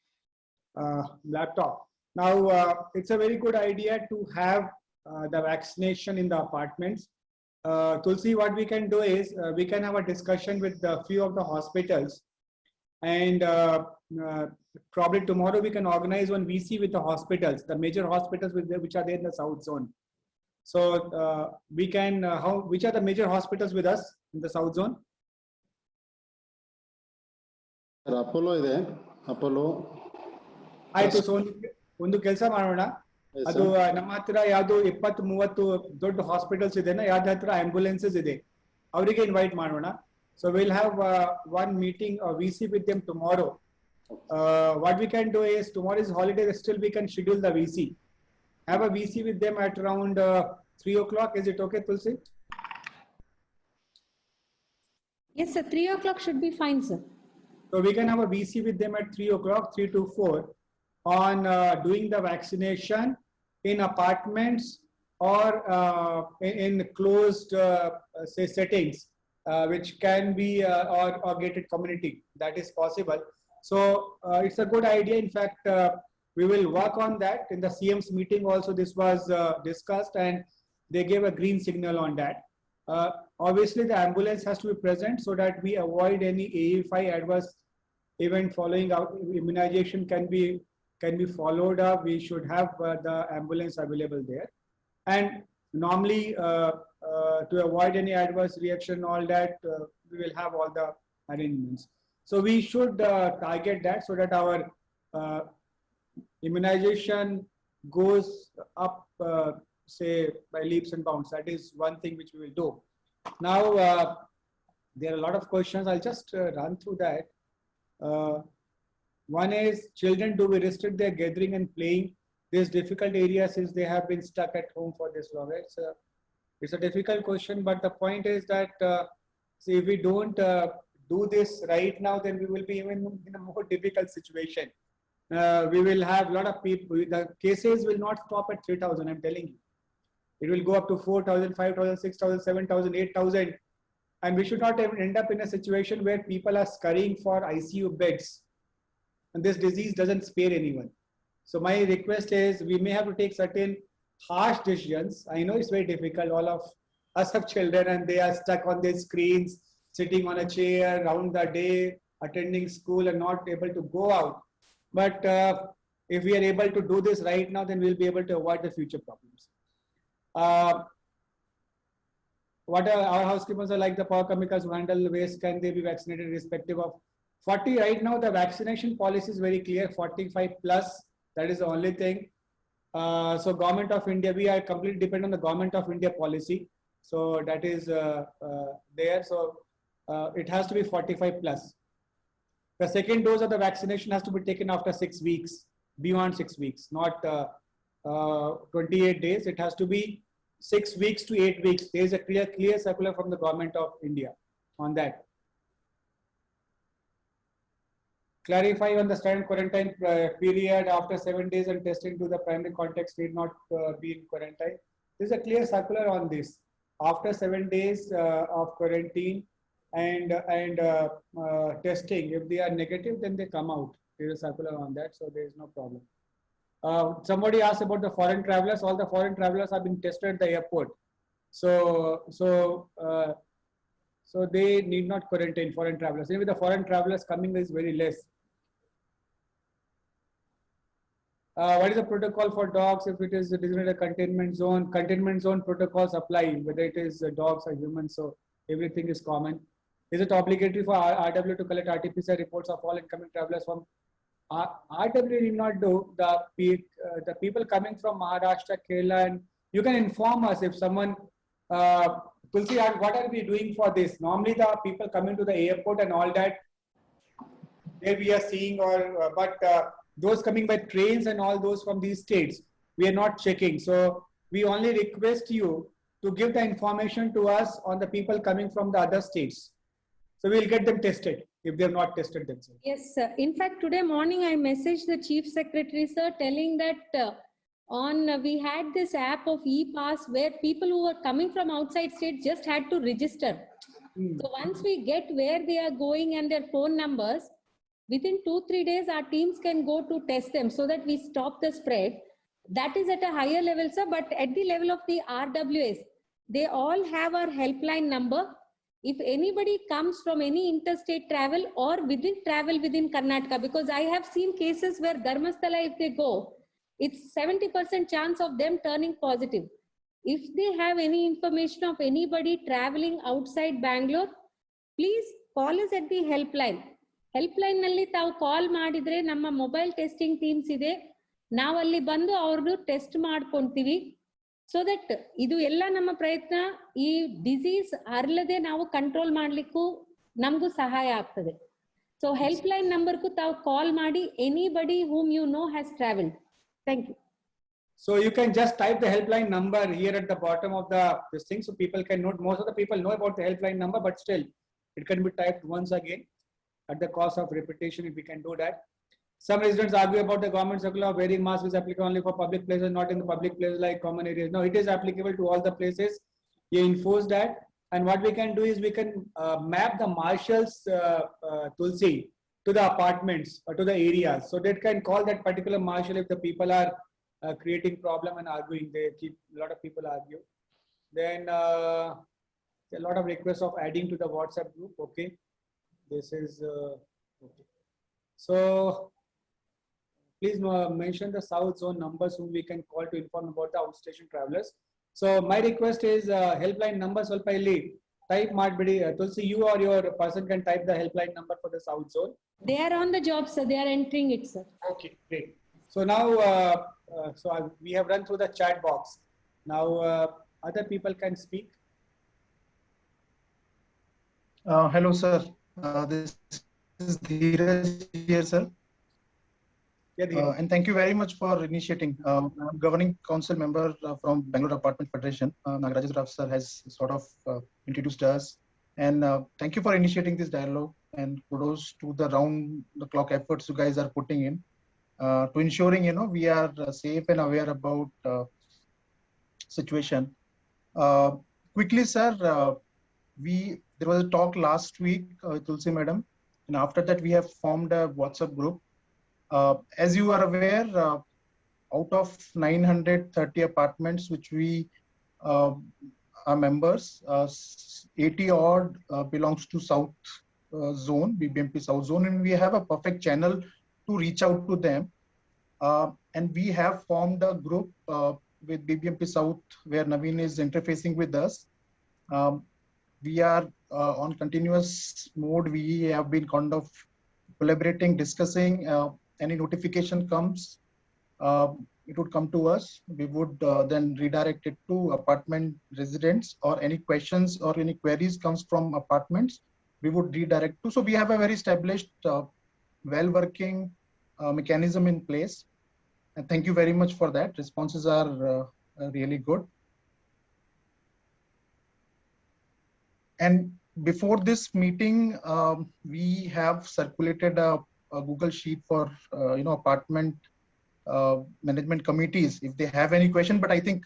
laptop. Now, it's a very good idea to have the vaccination in the apartments. Tulsi, what we can do is we can have a discussion with a few of the hospitals, and probably tomorrow we can organize one VC with the hospitals, the major hospitals which are there in the South Zone. So we can, which are the major hospitals with us in the South Zone? Apollo ಇದೆ, Apollo. ಆಯ್ತು, so ಒಂದು ಕೆಲಸ ಮಾಡೋಣ. ಅದು ನಮ್ಮ ಹತ್ರ ಯಾವ್ದು 20-30 ದೊಡ್ಡ ಹಾಸ್ಪಿಟಲ್ಸ್ ಇದೆ, ಯಾವ್ದು ಹತ್ರ ಆಂಬ್ಯುಲೆನ್ಸಸ್ ಇದೆ, ಅವರಿಗೆ ಇನ್ವೈಟ್ ಮಾಡೋಣ. So we'll have one meeting, VC with them tomorrow. What we can do is, tomorrow is holiday, still we can schedule the VC. Have a VC with them at around 3 o'clock. Is it okay, Tulsi? Yes, sir. 3 o'clock should be fine, sir. So we can have a VC with them at 3 o'clock, 3 to 4, on doing the vaccination in apartments or in closed, say, settings, which can be or gated community. That is possible. So it's a good idea. In fact, we will work on that. In the CM's meeting also this was discussed, and they gave a green signal on that. Obviously, the ambulance has to be present so that we avoid any AE5 adverse event following out. Immunization can be followed up. We should have the ambulance available there. And normally, to avoid any adverse reaction, all that, we will have all the arrangements. So we should target that so that our immunization goes up, say, by leaps and bounds. That is one thing which we will do. Now, there are a lot of questions. I'll just run through that. One is, children, do we restrict their gathering and playing this difficult area since they have been stuck at home for this long? It's a difficult question, but the point is that see, if we don't do this right now, then we will be even in a more difficult situation. We will have a lot of people. The cases will not stop at 3,000. I'm telling you, it will go up to 4,000, 5,000, 6,000, 7,000, 8,000, and we should not even end up in a situation where people are scurrying for ICU beds, and this disease doesn't spare anyone. So my request is, we may have to take certain harsh decisions. I know it's very difficult. All of us have children, and they are stuck on their screens, sitting on a chair round the day, attending school, and not able to go out. But if we are able to do this right now, then we'll be able to avoid the future problems. What are our housekeepers are like the power chemicals who handle waste? Can they be vaccinated irrespective of 40? Right now, the vaccination policy is very clear, 45 plus. That is the only thing. So Government of India, we are completely dependent on the Government of India policy. So that is there. So it has to be 45 plus. The second dose of the vaccination has to be taken after 6 weeks, beyond 6 weeks, not 28 days. It has to be 6 weeks to 8 weeks. There is a clear circular from the Government of India on that. Clarify on the standard quarantine period after 7 days and testing to the primary context need not be in quarantine. There is a clear circular on this. After 7 days of quarantine and testing, if they are negative, then they come out. There is a circular on that, so there is no problem. Somebody asked about the foreign travelers. All the foreign travelers have been tested at the airport, so they need not quarantine, foreign travelers. Even the foreign travelers coming is very less. what is the protocol for dogs if it is designated containment zone? Containment zone protocols apply, whether it is dogs or humans, so everything is common. Is it obligatory for RW to collect RT-PCR reports of all incoming travelers from RW? Need not do. The people coming from Maharashtra, Kerala, and you can inform us if someone, Tulsi, what are we doing for this? Normally the people coming to the airport and all that, there we are seeing, or but those coming by trains and all those from these states, we are not checking. So we only request you to give the information to us on the people coming from the other states. So we'll get them tested if they have not tested themselves. Yes, sir. In fact, today morning I messaged the Chief Secretary, sir, telling that we had this app of e-pass where people who were coming from outside state just had to register. So once we get where they are going and their phone numbers, within 2-3 days, our teams can go to test them so that we stop the spread. That is at a higher level, sir. But at the level of the RWS, they all have our helpline number. If anybody comes from any interstate travel or travel within Karnataka, because I have seen cases where Dharmasthala, if they go, it's 70% chance of them turning positive. If they have any information of anybody traveling outside Bangalore, please call us at the helpline. Helpline nalli tavu call madidre namma mobile testing teams ide, ನಾವು ಅಲ್ಲಿ ಬಂದು ಅವ್ರದ್ದು test ಮಾಡ್ಕೊಂತೀವಿ. So that ಇದು ಎಲ್ಲ ನಮ್ಮ ಪ್ರಯತ್ನ ಈ ಡಿಸೀಸ್ ಹರಳದೆ ನಾವು ಕಂಟ್ರೋಲ್ ಮಾಡ್ಲಿಕ್ಕೂ ನಮಗೂ ಸಹಾಯ ಆಗ್ತದೆ. ಸೊ ಹೆಲ್ಪ್ ಲೈನ್ ನಂಬರ್ಗೂ ತಾವು ಕಾಲ್ ಮಾಡಿ anybody whom you know has traveled. Thank you. So you can just type the helpline number here at the bottom of this thing, so people can note. Most of the people know about the helpline number, but still it can be typed once again at the cost of repetition if we can do that. Some residents argue about the government circular of wearing mask is applicable only for public places, not in the public places like common areas. No, it is applicable to all the places. You enforce that, and what we can do is we can map the marshals, Tulsi, to the apartments or to the areas, so they can call that particular marshal if the people are creating problem and arguing. They keep a lot of people argue. Then a lot of requests of adding to the WhatsApp group. Okay, this is okay. So please mention the South Zone numbers whom we can call to inform about the outstation travelers. So my request is helpline number ಸ್ವಲ್ಪ ಇಲ್ಲಿ type ಮಾಡ್ಬಿಡಿ. Tulsi, you or your person can type the helpline number for the South Zone. They are on the job, sir. They are entering it, sir. Okay, great. So now we have run through the chat box. Now other people can speak. Hello, sir. This is Dheeraj here, sir. Yeah, and thank you very much for initiating. I'm governing council member from Bangalore Apartment Federation. Nagaraj Rao sir has sort of introduced us, and thank you for initiating this dialogue, and kudos to the round the clock efforts you guys are putting in to ensuring we are safe and aware about situation. Quickly, sir, there was a talk last week with Tulsi madam, and after that we have formed a WhatsApp group. As you are aware, out of 930 apartments which we are members, 80 odd belongs to South Zone, BBMP South Zone, and we have a perfect channel to reach out to them. And we have formed a group with BBMP South where Naveen is interfacing with us. We are on continuous mode. We have been kind of collaborating, discussing. Any notification comes, it would come to us. We would then redirect it to apartment residents, or any questions or any queries comes from apartments, we would redirect to. So we have a very established, well-working mechanism in place. And thank you very much for that. Responses are really good. And before this meeting, we have circulated a Google sheet for apartment management committees if they have any question, but I think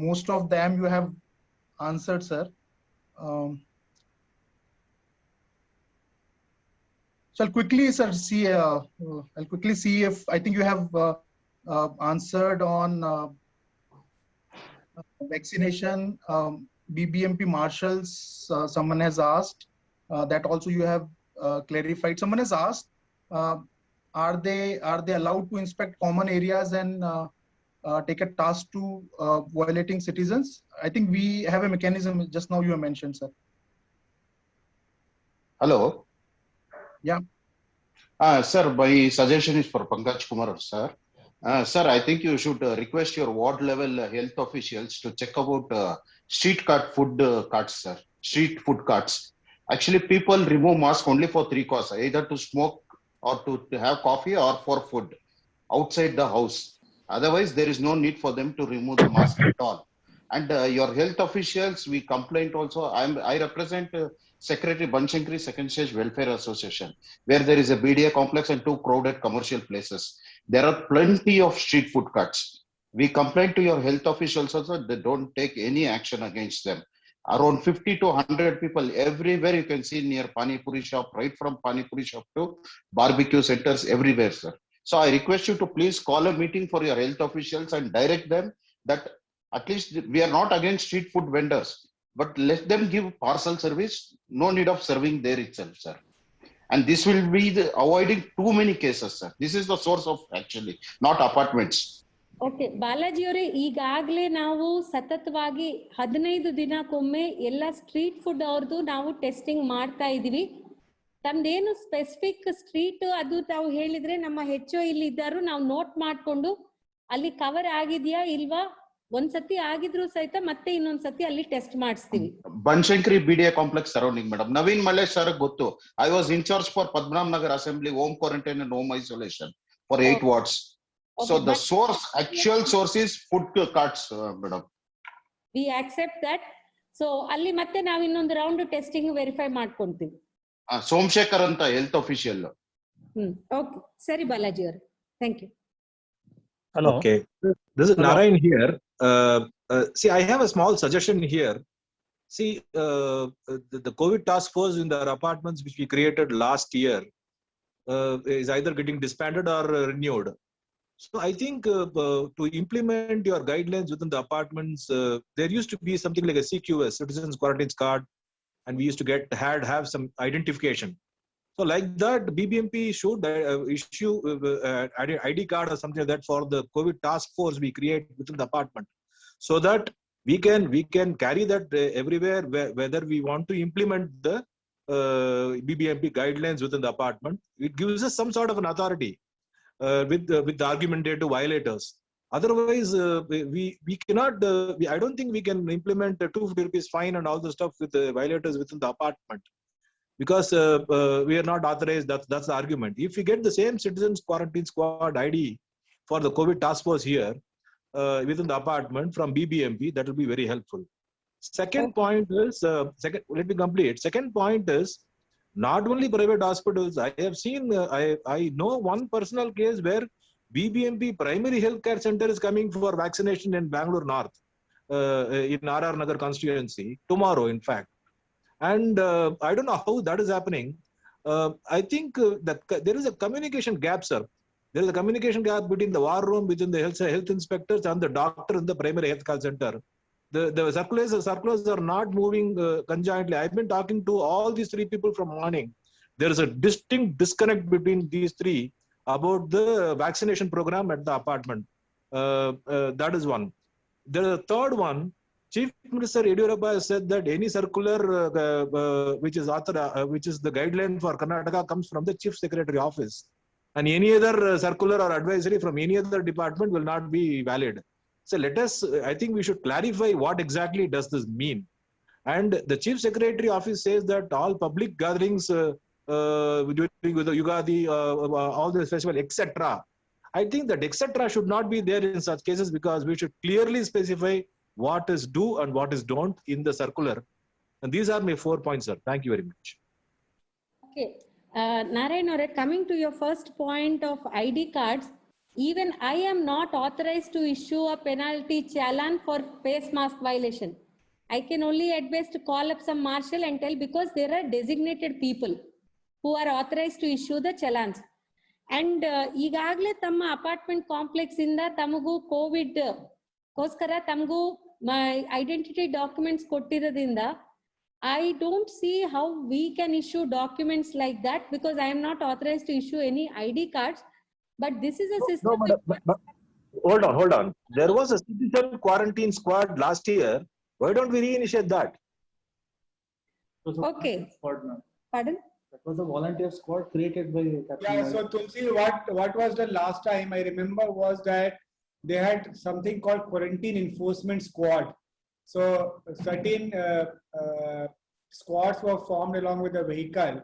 most of them you have answered, sir. So I'll quickly, sir, see if I think you have answered on vaccination. BBMP marshals, someone has asked that also you have clarified. Someone has asked are they allowed to inspect common areas and take a task to violating citizens? I think we have a mechanism. Just now you have mentioned, sir. Hello. Yeah. Sir, my suggestion is for Pankaj Kumar, sir. Sir, I think you should request your ward level health officials to check about street cart food carts, sir. Street food carts. Actually, people remove mask only for 3 causes: either to smoke or to have coffee or for food outside the house. Otherwise, there is no need for them to remove the mask at all. And your health officials, we complained also. I represent Secretary Banshankari Second Stage Welfare Association, where there is a BDA complex and 2 crowded commercial places. There are plenty of street food carts. We complain to your health officials also, they don't take any action against them. Around 50 to 100 people everywhere you can see near Pani Puri shop, right from Pani Puri shop to barbecue centers everywhere, sir. So I request you to please call a meeting for your health officials and direct them that at least we are not against street food vendors, but let them give parcel service. No need of serving there itself, sir. And this will be avoiding too many cases, sir. This is the source of actually, not apartments. Okay Balaji ಅವರೇ, ಈಗಾಗಲೇ ನಾವು ಸತತವಾಗಿ 15 ದಿನಕ್ಕೊಮ್ಮೆ ಎಲ್ಲ street food ಅವ್ರದ್ದು ನಾವು testing ಮಾಡ್ತಾ ಇದೀವಿ. ತಮ್ದೇನು ಸ್ಪೆಸಿಫಿಕ್ ಸ್ಟ್ರೀಟ್ ಅದು ತಾವು ಹೇಳಿದ್ರೆ ನಮ್ಮ ಹೆಚ್ಚು ಇಲ್ಲಿ ಇದ್ದಾರು ನಾವು ನೋಟ್ ಮಾಡ್ಕೊಂಡು ಅಲ್ಲಿ ಕವರ್ ಆಗಿದ್ಯಾ ಇಲ್ವಾ, ಒಂದ್ಸತಿ ಆಗಿದ್ರು ಸಹಿತ ಮತ್ತೆ ಇನ್ನೊಂದ್ಸತಿ ಅಲ್ಲಿ ಟೆಸ್ಟ್ ಮಾಡಿಸ್ತೀವಿ. Banshankari BDA complex surrounding, madam. Naveen Malesh sir gottu. I was in charge for Padmanabh Nagar Assembly, home quarantine and home isolation for 8 wards. So the source, actual source is food carts, madam. We accept that. So ಅಲ್ಲಿ ಮತ್ತೆ ನಾವು ಇನ್ನೊಂದು round testing verify ಮಾಡ್ಕೊಂತೀವಿ. Somshekar anta health official. Okay, ಸರಿ ಬಾಲಾಜಿ ಅವರೇ, thank you. Hello. Okay, this is Narayan here. See, I have a small suggestion here. See, the COVID task force in their apartments, which we created last year, is either getting disbanded or renewed. So I think to implement your guidelines within the apartments, there used to be something like a CQS, Citizens Quarantine Card, and we used to have some identification. So like that, BBMP should issue ID card or something like that for the COVID task force we create within the apartment, so that we can carry that everywhere whether we want to implement the BBMP guidelines within the apartment. It gives us some sort of an authority with the argumentative violators. Otherwise, we cannot. I don't think we can implement a 250 rupees fine and all the stuff with the violators within the apartment, because we are not authorized. That's the argument. If we get the same Citizens Quarantine Squad ID for the COVID task force here within the apartment from BBMP, that will be very helpful. Second point is, let me complete. Second point is, not only private hospitals. I have seen, I know one personal case where BBMP primary healthcare center is coming for vaccination in Bangalore North, in RR Nagar constituency, tomorrow, in fact. And I don't know how that is happening. I think that there is a communication gap, sir. There is a communication gap between the war room, between the health inspectors and the doctor in the primary health care center. The circulars are not moving conjointly. I've been talking to all these 3 people from morning. There is a distinct disconnect between these 3 about the vaccination program at the apartment. That is one. The third one, Chief Minister Yediyurappa has said that any circular which is the guideline for Karnataka comes from the Chief Secretary office, and any other circular or advisory from any other department will not be valid. So let us, I think we should clarify what exactly does this mean. And the Chief Secretary office says that all public gatherings during the Yugadi, all this festival, etc. I think that etc. should not be there in such cases, because we should clearly specify what is do and what is don't in the circular. And these are my 4 points, sir. Thank you very much. Okay, Narayan, coming to your first point of ID cards, even I am not authorized to issue a penalty challan for face mask violation. I can only at best call up some marshal and tell, because there are designated people who are authorized to issue the challans. And ಈಗಾಗಲೇ ತಮ್ಮ apartment complex ಇಂದ ತಮಗೂ Covid ಗೋಸ್ಕರ ತಮಗೂ identity documents ಕೊಟ್ಟಿರೋದ್ರಿಂದ I don't see how we can issue documents like that because I am not authorized to issue any ID cards. But this is a system. No, but hold on. There was a citizen quarantine squad last year. Why don't we reinitiate that? Okay. Pardon? That was a volunteer squad created by Captain Yeah, so Tulsi, what was the last time I remember was that they had something called quarantine enforcement squad. So certain squads were formed along with the vehicle,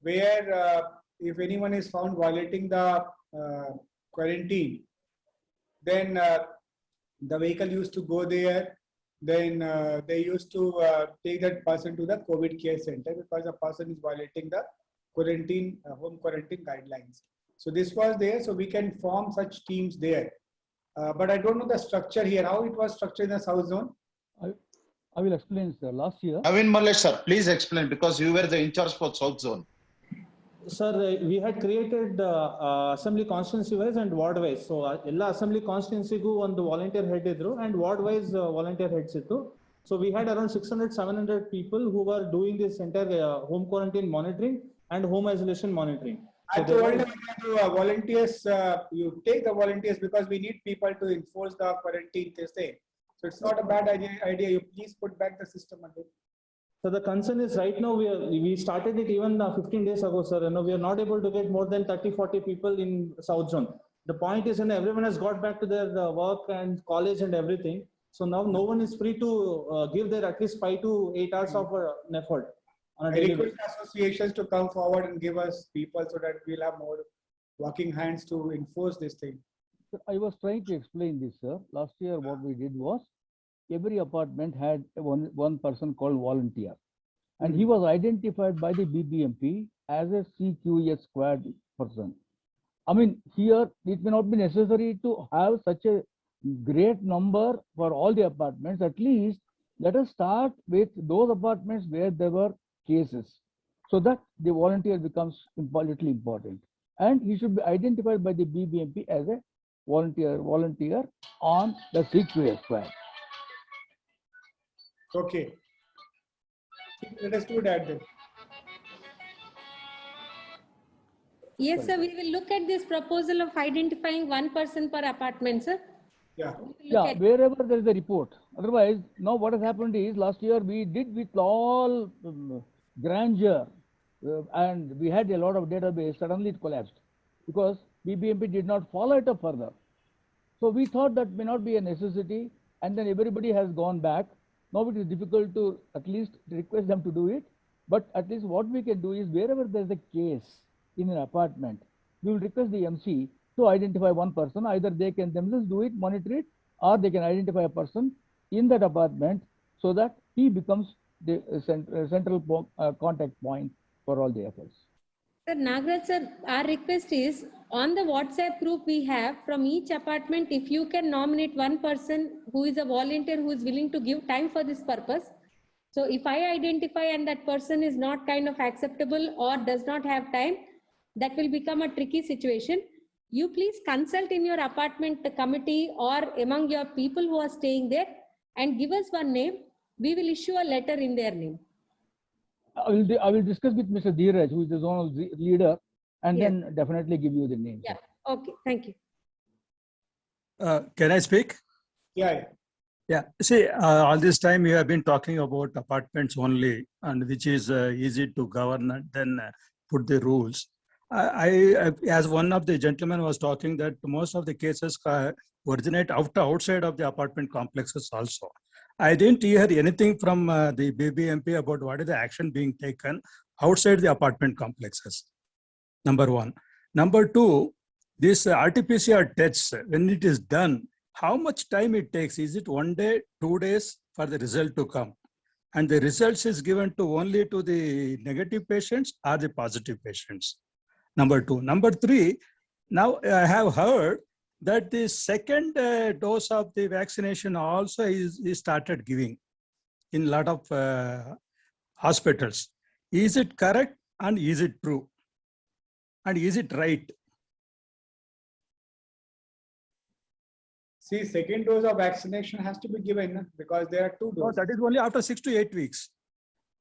where if anyone is found violating the quarantine, then the vehicle used to go there. Then they used to take that person to the COVID care center because the person is violating the quarantine, home quarantine guidelines. So this was there, so we can form such teams there. But I don't know the structure here, how it was structured in the South Zone. I will explain, sir. Last year, Naveen Mallesh, sir, please explain because you were the in charge for South Zone. Sir, we had created assembly constituency wise and ward wise. So all assembly constituency go on the volunteer head idru and ward wise volunteer heads ittu. So we had around 600-700 people who were doing this entire home quarantine monitoring and home isolation monitoring. So I told them that volunteers, you take the volunteers because we need people to enforce the quarantine thing. So it's not a bad idea. You please put back the system again. So the concern is right now we started it even 15 days ago, sir. You know, we are not able to get more than 30-40 people in South Zone. The point is, you know, everyone has got back to their work and college and everything. So now no one is free to give their at least 5 to 8 hours of an effort. On a I daily request basis. associations to come forward and give us people so that we'll have more working hands to enforce this thing. sir, I was trying to explain this, sir. Last year, what we did was every apartment had one person called volunteer, and he was identified by the BBMP as a CQS squad person. I mean, here it may not be necessary to have such a great number for all the apartments. At least let us start with those apartments where there were cases, so that the volunteer becomes little important, and he should be identified by the BBMP as a volunteer on the CQS squad. Okay. Let us do that then. Yes, sir. We will look at this proposal of identifying one person per apartment, sir. Yeah. We will look Yeah, at- wherever there is a report. Otherwise, now what has happened is last year we did with all grandeur, and we had a lot of database. Suddenly it collapsed because BBMP did not follow it up further. So we thought that may not be a necessity, and then everybody has gone back. Now it is difficult to at least request them to do it. But at least what we can do is wherever there's a case in an apartment, we will request the MC to identify one person. Either they can themselves do it, monitor it, or they can identify a person in that apartment so that he becomes the central contact point for all the efforts. Sir, Nagraj sir, our request is on the WhatsApp group we have from each apartment, if you can nominate one person who is a volunteer who is willing to give time for this purpose. So if I identify and that person is not kind of acceptable or does not have time, that will become a tricky situation. You please consult in your apartment committee or among your people who are staying there and give us one name. We will issue a letter in their name. I will discuss with Mr. Dheeraj, who is the zonal leader, and Yes. then definitely give you the name. Yeah. Okay. Thank you. Can I speak? Yeah. Yeah. See, all this time you have been talking about apartments only, and which is easy to govern and then put the rules. I, as one of the gentlemen was talking, that most of the cases originate outside of the apartment complexes also. I didn't hear anything from the BBMP about what is the action being taken outside the apartment complexes. Number one. Number two, this RT-PCR tests, when it is done, how much time it takes? Is it 1 day, 2 days for the result to come? And the results is given to only to the negative patients or the positive patients? Number two. Number three, now I have heard that the second dose of the vaccination also is started giving in a lot of hospitals. Is it correct and is it true? And is it right? See, second dose of vaccination has to be given because there are two No, doses. that is only after 6 to 8 weeks.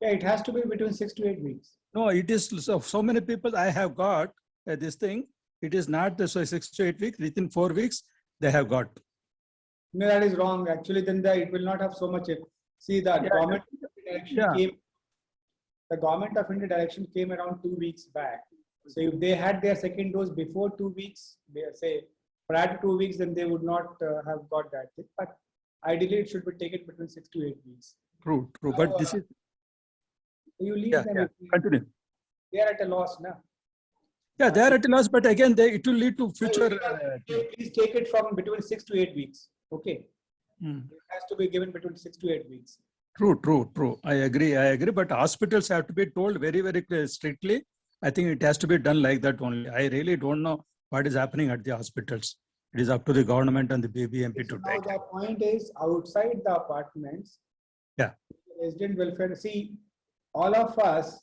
Yeah, it has to be between 6 to 8 weeks. No, it is so many people I have got this thing. It is not the 6 to 8 weeks. Within 4 weeks, they have got. No, that is wrong. Actually, then it will not have so much. See, the government direction came. The government of India direction came around 2 weeks back. So if they had their second dose before 2 weeks, they say prior to 2 weeks, then they would not have got that thing. But ideally, it should be taken between 6 to 8 weeks. True. Now, But this is. You leave Yeah, them. continue. They are at a loss now. Yeah, they are at a loss, but again, it will lead to future. Please take it from between 6 to 8 weeks. Okay. Hmm. It has to be given between 6 to 8 weeks. True. I agree. But hospitals have to be told very, very strictly. I think it has to be done like that only. I really don't know what is happening at the hospitals. It is up to the government and the BBMP to Now take. the point is outside the apartments. Yeah. Resident welfare. See, all of us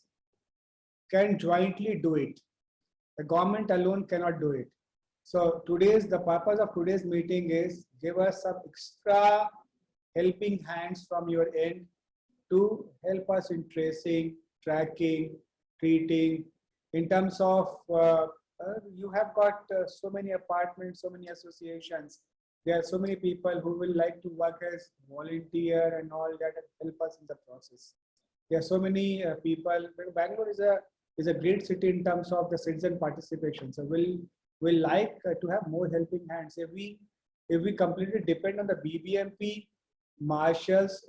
can jointly do it. The government alone cannot do it. So the purpose of today's meeting is give us some extra helping hands from your end to help us in tracing, tracking, treating. In terms of, you have got so many apartments, so many associations. There are so many people who will like to work as volunteer and all that and help us in the process. There are so many people. Bangalore is a great city in terms of the citizen participation. So we'll like to have more helping hands. If we completely depend on the BBMP, marshals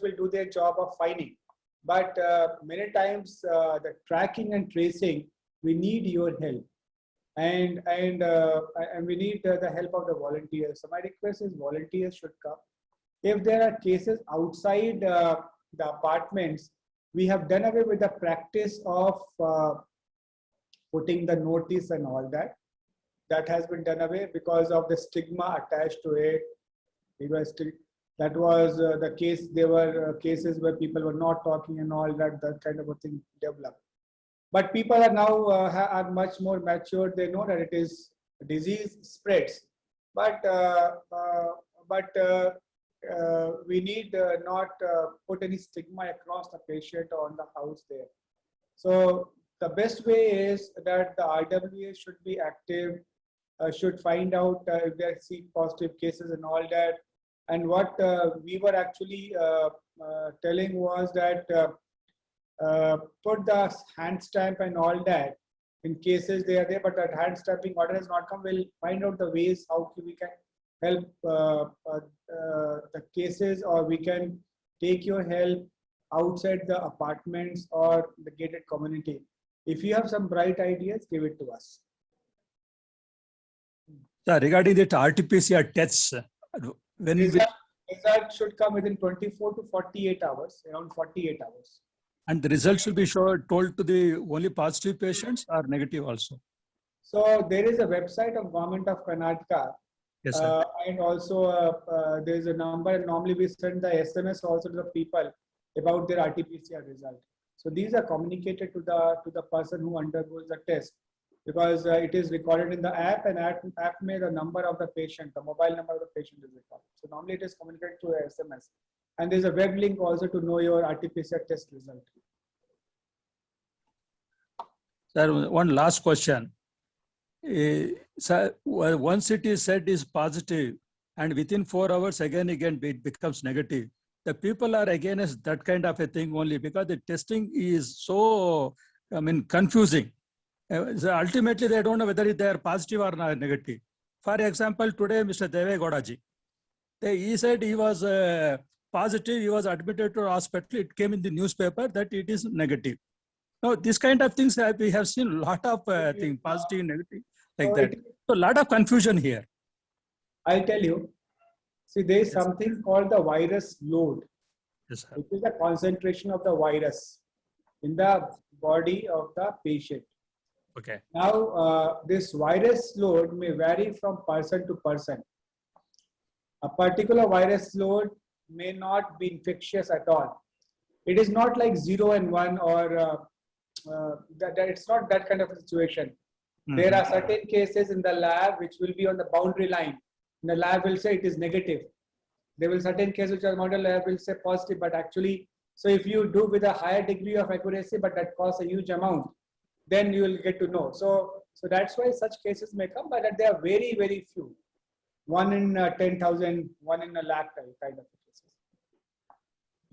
will do their job of fining. But many times the tracking and tracing, we need your help, and we need the help of the volunteers. So my request is volunteers should come. If there are cases outside the apartments, we have done away with the practice of putting the notice and all that. That has been done away because of the stigma attached to it. That was the case. There were cases where people were not talking and all that kind of a thing developed. But people are now are much more matured. They know that it is disease spreads, but we need not put any stigma across the patient or on the house there. So the best way is that the RWA should be active, should find out if they see positive cases and all that. And what we were actually telling was that put the hand stamp and all that in cases they are there, but that hand stamping order has not come. We'll find out the ways how we can help the cases, or we can take your help outside the apartments or the gated community. If you have some bright ideas, give it to us. Regarding the RT-PCR tests, when result should come within 24 to 48 hours, around 48 hours. And the results will be told to the only positive patients or negative also? So there is a website of Government of Karnataka. Yes, sir. And also there is a number, and normally we send the SMS also to the people about their RT-PCR result. So these are communicated to the person who undergoes the test, because it is recorded in the app, and app may the number of the patient, the mobile number of the patient is recorded. So normally it is communicated through SMS. And there's a web link also to know your RT-PCR test result. Sir, one last question. Sir, once it is said is positive, and within 4 hours again it becomes negative, the people are against that kind of a thing only because the testing is so, confusing. So ultimately, they don't know whether they are positive or negative. For example, today, Mr. Deve Gowdaji, he said he was positive, he was admitted to hospital. It came in the newspaper that it is negative. Now, this kind of things we have seen a lot of things, positive, negative, like that. So a lot of confusion here. I'll tell you. See, there is something called the virus load. Yes, sir. It is the concentration of the virus in the body of the patient. Okay. Now, this virus load may vary from person to person. A particular virus load may not be infectious at all. It is not like 0 and 1, or it's not that kind of a situation. Mm-hmm. There are certain cases in the lab which will be on the boundary line. And the lab will say it is negative. There will certain cases which are model lab will say positive, but actually So if you do with a higher degree of accuracy, but that costs a huge amount, then you will get to know. So that's why such cases may come, but they are very, very few. 1 in 10,000, 1 in a lakh kind of cases.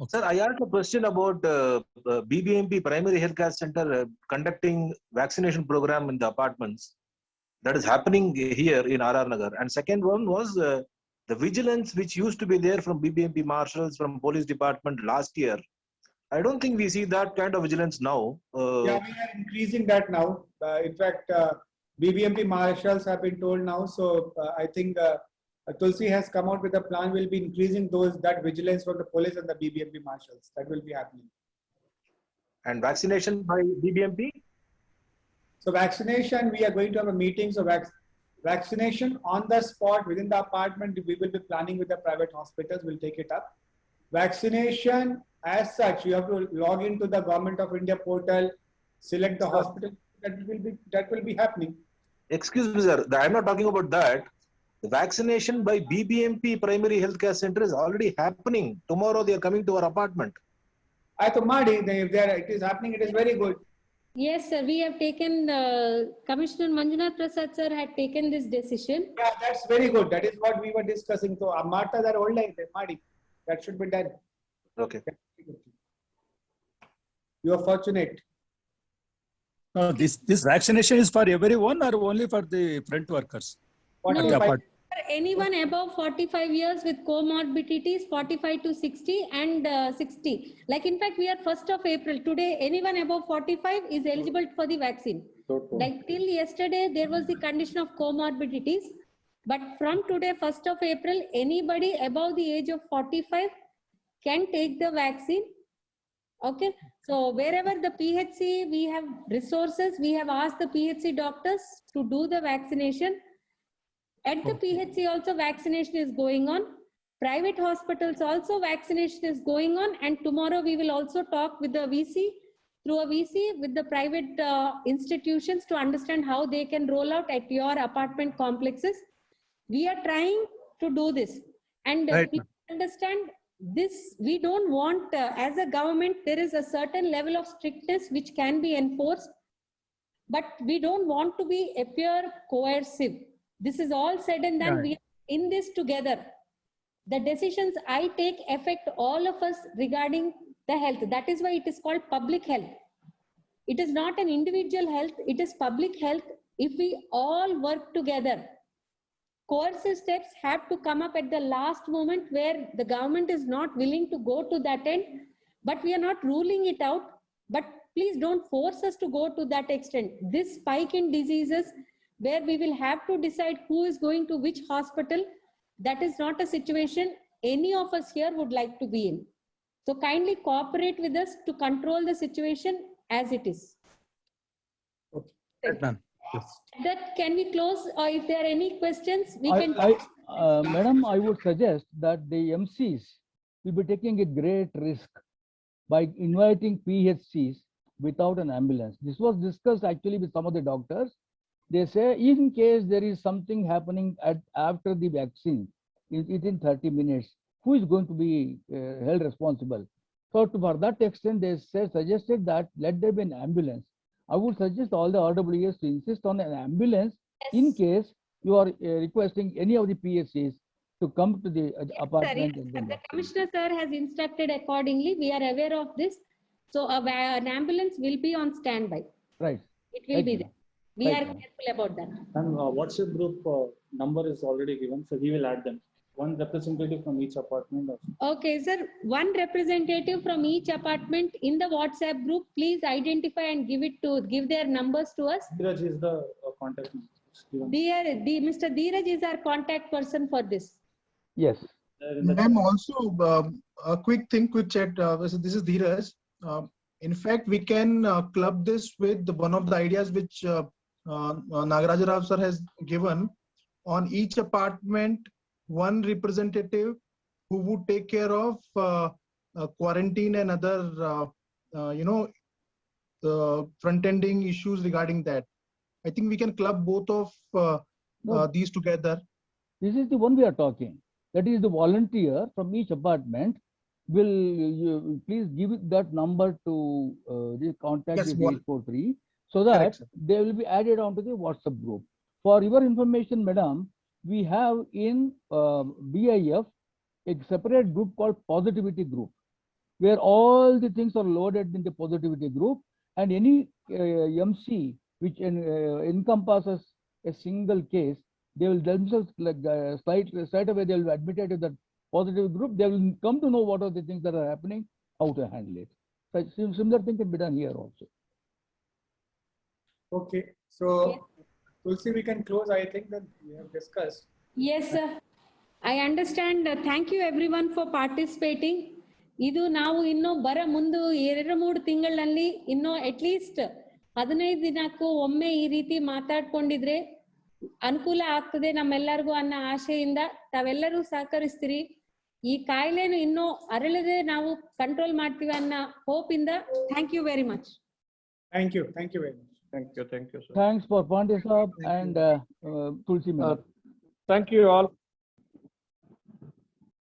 Sir, I asked a question about BBMP Primary Healthcare Center conducting vaccination program in the apartments. That is happening here in RR Nagar. And second one was the vigilance which used to be there from BBMP marshals, from police department last year. I don't think we see that kind of vigilance now. Yeah, we are increasing that now. In fact, BBMP marshals have been told now. So I think Tulsi has come out with a plan. We'll be increasing that vigilance from the police and the BBMP marshals. That will be happening. And vaccination by BBMP? So vaccination, we are going to have a meeting. So vaccination on the spot within the apartment, we will be planning with the private hospitals. We'll take it up. Vaccination as such, you have to log into the Government of India portal, select the hospital. That will be happening. Excuse me, sir. I'm not talking about that. The vaccination by BBMP Primary Healthcare Center is already happening. Tomorrow they are coming to our apartment. I to Madi, if it is happening, it is very good. Yes, sir. We have taken, Commissioner Manjunath Prasad sir had taken this decision. Yeah, that's very good. That is what we were discussing. So Marta, that old line, Madi, that should be done. Okay. You are fortunate. No, this vaccination is for everyone or only for the front workers? No, the apart- for anyone above 45 years with comorbidities, 45 to 60 and 60. Like in fact, we are 1st of April. Today, anyone above 45 is eligible for the vaccine. Like till yesterday, there was the condition of comorbidities. But from today, 1st of April, anybody above the age of 45 can take the vaccine. Okay. So wherever the PHC, we have resources, we have asked the PHC doctors to do the vaccination. At the PHC also vaccination is going on. Private hospitals also vaccination is going on. And tomorrow we will also talk with the VC, through a VC with the private institutions to understand how they can roll out at your apartment complexes. We are trying to do this. And please understand this, we don't want, as a government, there is a certain level of strictness which can be enforced, but we don't want to be appear coercive. This is all said and done. We are in this together. The decisions I take affect all of us regarding the health. That is why it is called public health. It is not an individual health. It is public health. If we all work together, coercive steps have to come up at the last moment where the government is not willing to go to that end, but we are not ruling it out. But please don't force us to go to that extent. This spike in diseases where we will have to decide who is going to which hospital, that is not a situation any of us here would like to be in. So kindly cooperate with us to control the situation as it is. Right, ma'am. That can we close, or if there are any questions, we can. Madam, I would suggest that the MCs will be taking a great risk by inviting PHCs without an ambulance. This was discussed actually with some of the doctors. They say in case there is something happening after the vaccine, within 30 minutes, who is going to be held responsible? So for that extent, they suggested that let there be an ambulance. I would suggest all the RWS to insist on an ambulance in case you are requesting any of the PHCs to come to the apartment. Sir, the Commissioner sir has instructed accordingly. We are aware of this. So an ambulance will be on standby. Right. It will be there. We are careful about that. And WhatsApp group number is already given, so we will add them. One representative from each apartment. Okay, sir. One representative from each apartment in the WhatsApp group. Please identify and give their numbers to us. Dheeraj is the contact number. Mr. Dheeraj is our contact person for this. Yes. Ma'am, also a quick chat. This is Dheeraj. In fact, we can club this with one of the ideas which Nagaraja Rao sir has given. On each apartment, one representative who would take care of quarantine and other, front-ending issues regarding that. I think we can club both of these together. This is the one we are talking. That is the volunteer from each apartment will you please give that number to the contact Yes, with what- 843 so that Correct, sir. they will be added onto the WhatsApp group. For your information, madam, we have in BIF a separate group called positivity group, where all the things are loaded in the positivity group, and any MC which encompasses a single case, they will themselves straight away they will be admitted to that positive group. They will come to know what are the things that are happening, how to handle it. So similar thing can be done here also. Okay, so Tulsi, we can close. I think that we have discussed. Yes, sir. I understand. Thank you everyone for participating. ಇದು ನಾವು ಇನ್ನು ಮುಂದೆ 2-3 ತಿಂಗಳಲ್ಲಿ ಇನ್ನು at least 15 ದಿನಕ್ಕೂ ಒಮ್ಮೆ ಈ ರೀತಿ ಮಾತಾಡ್ಕೊಂಡಿದ್ರೆ ಅನುಕೂಲ ಆಗ್ತದೆ ನಮ್ಮೆಲ್ಲರಿಗೂ ಅನ್ನೋ ಆಶೆಯಿಂದ ತಾವೆಲ್ಲರೂ ಸಹಕರಿಸ್ತೀರಿ. ಈ ಕಾಯಿಲೆನು ಇನ್ನೂ ಅರಳದೆ ನಾವು ಕಂಟ್ರೋಲ್ ಮಾಡ್ತೀವಿ ಅನ್ನೋ ಹೋಪ್ ಇಂದ thank you very much. Thank you very much. Thank you, sir. Thanks for Pandya Saab and Tulsi madam. Thank you all.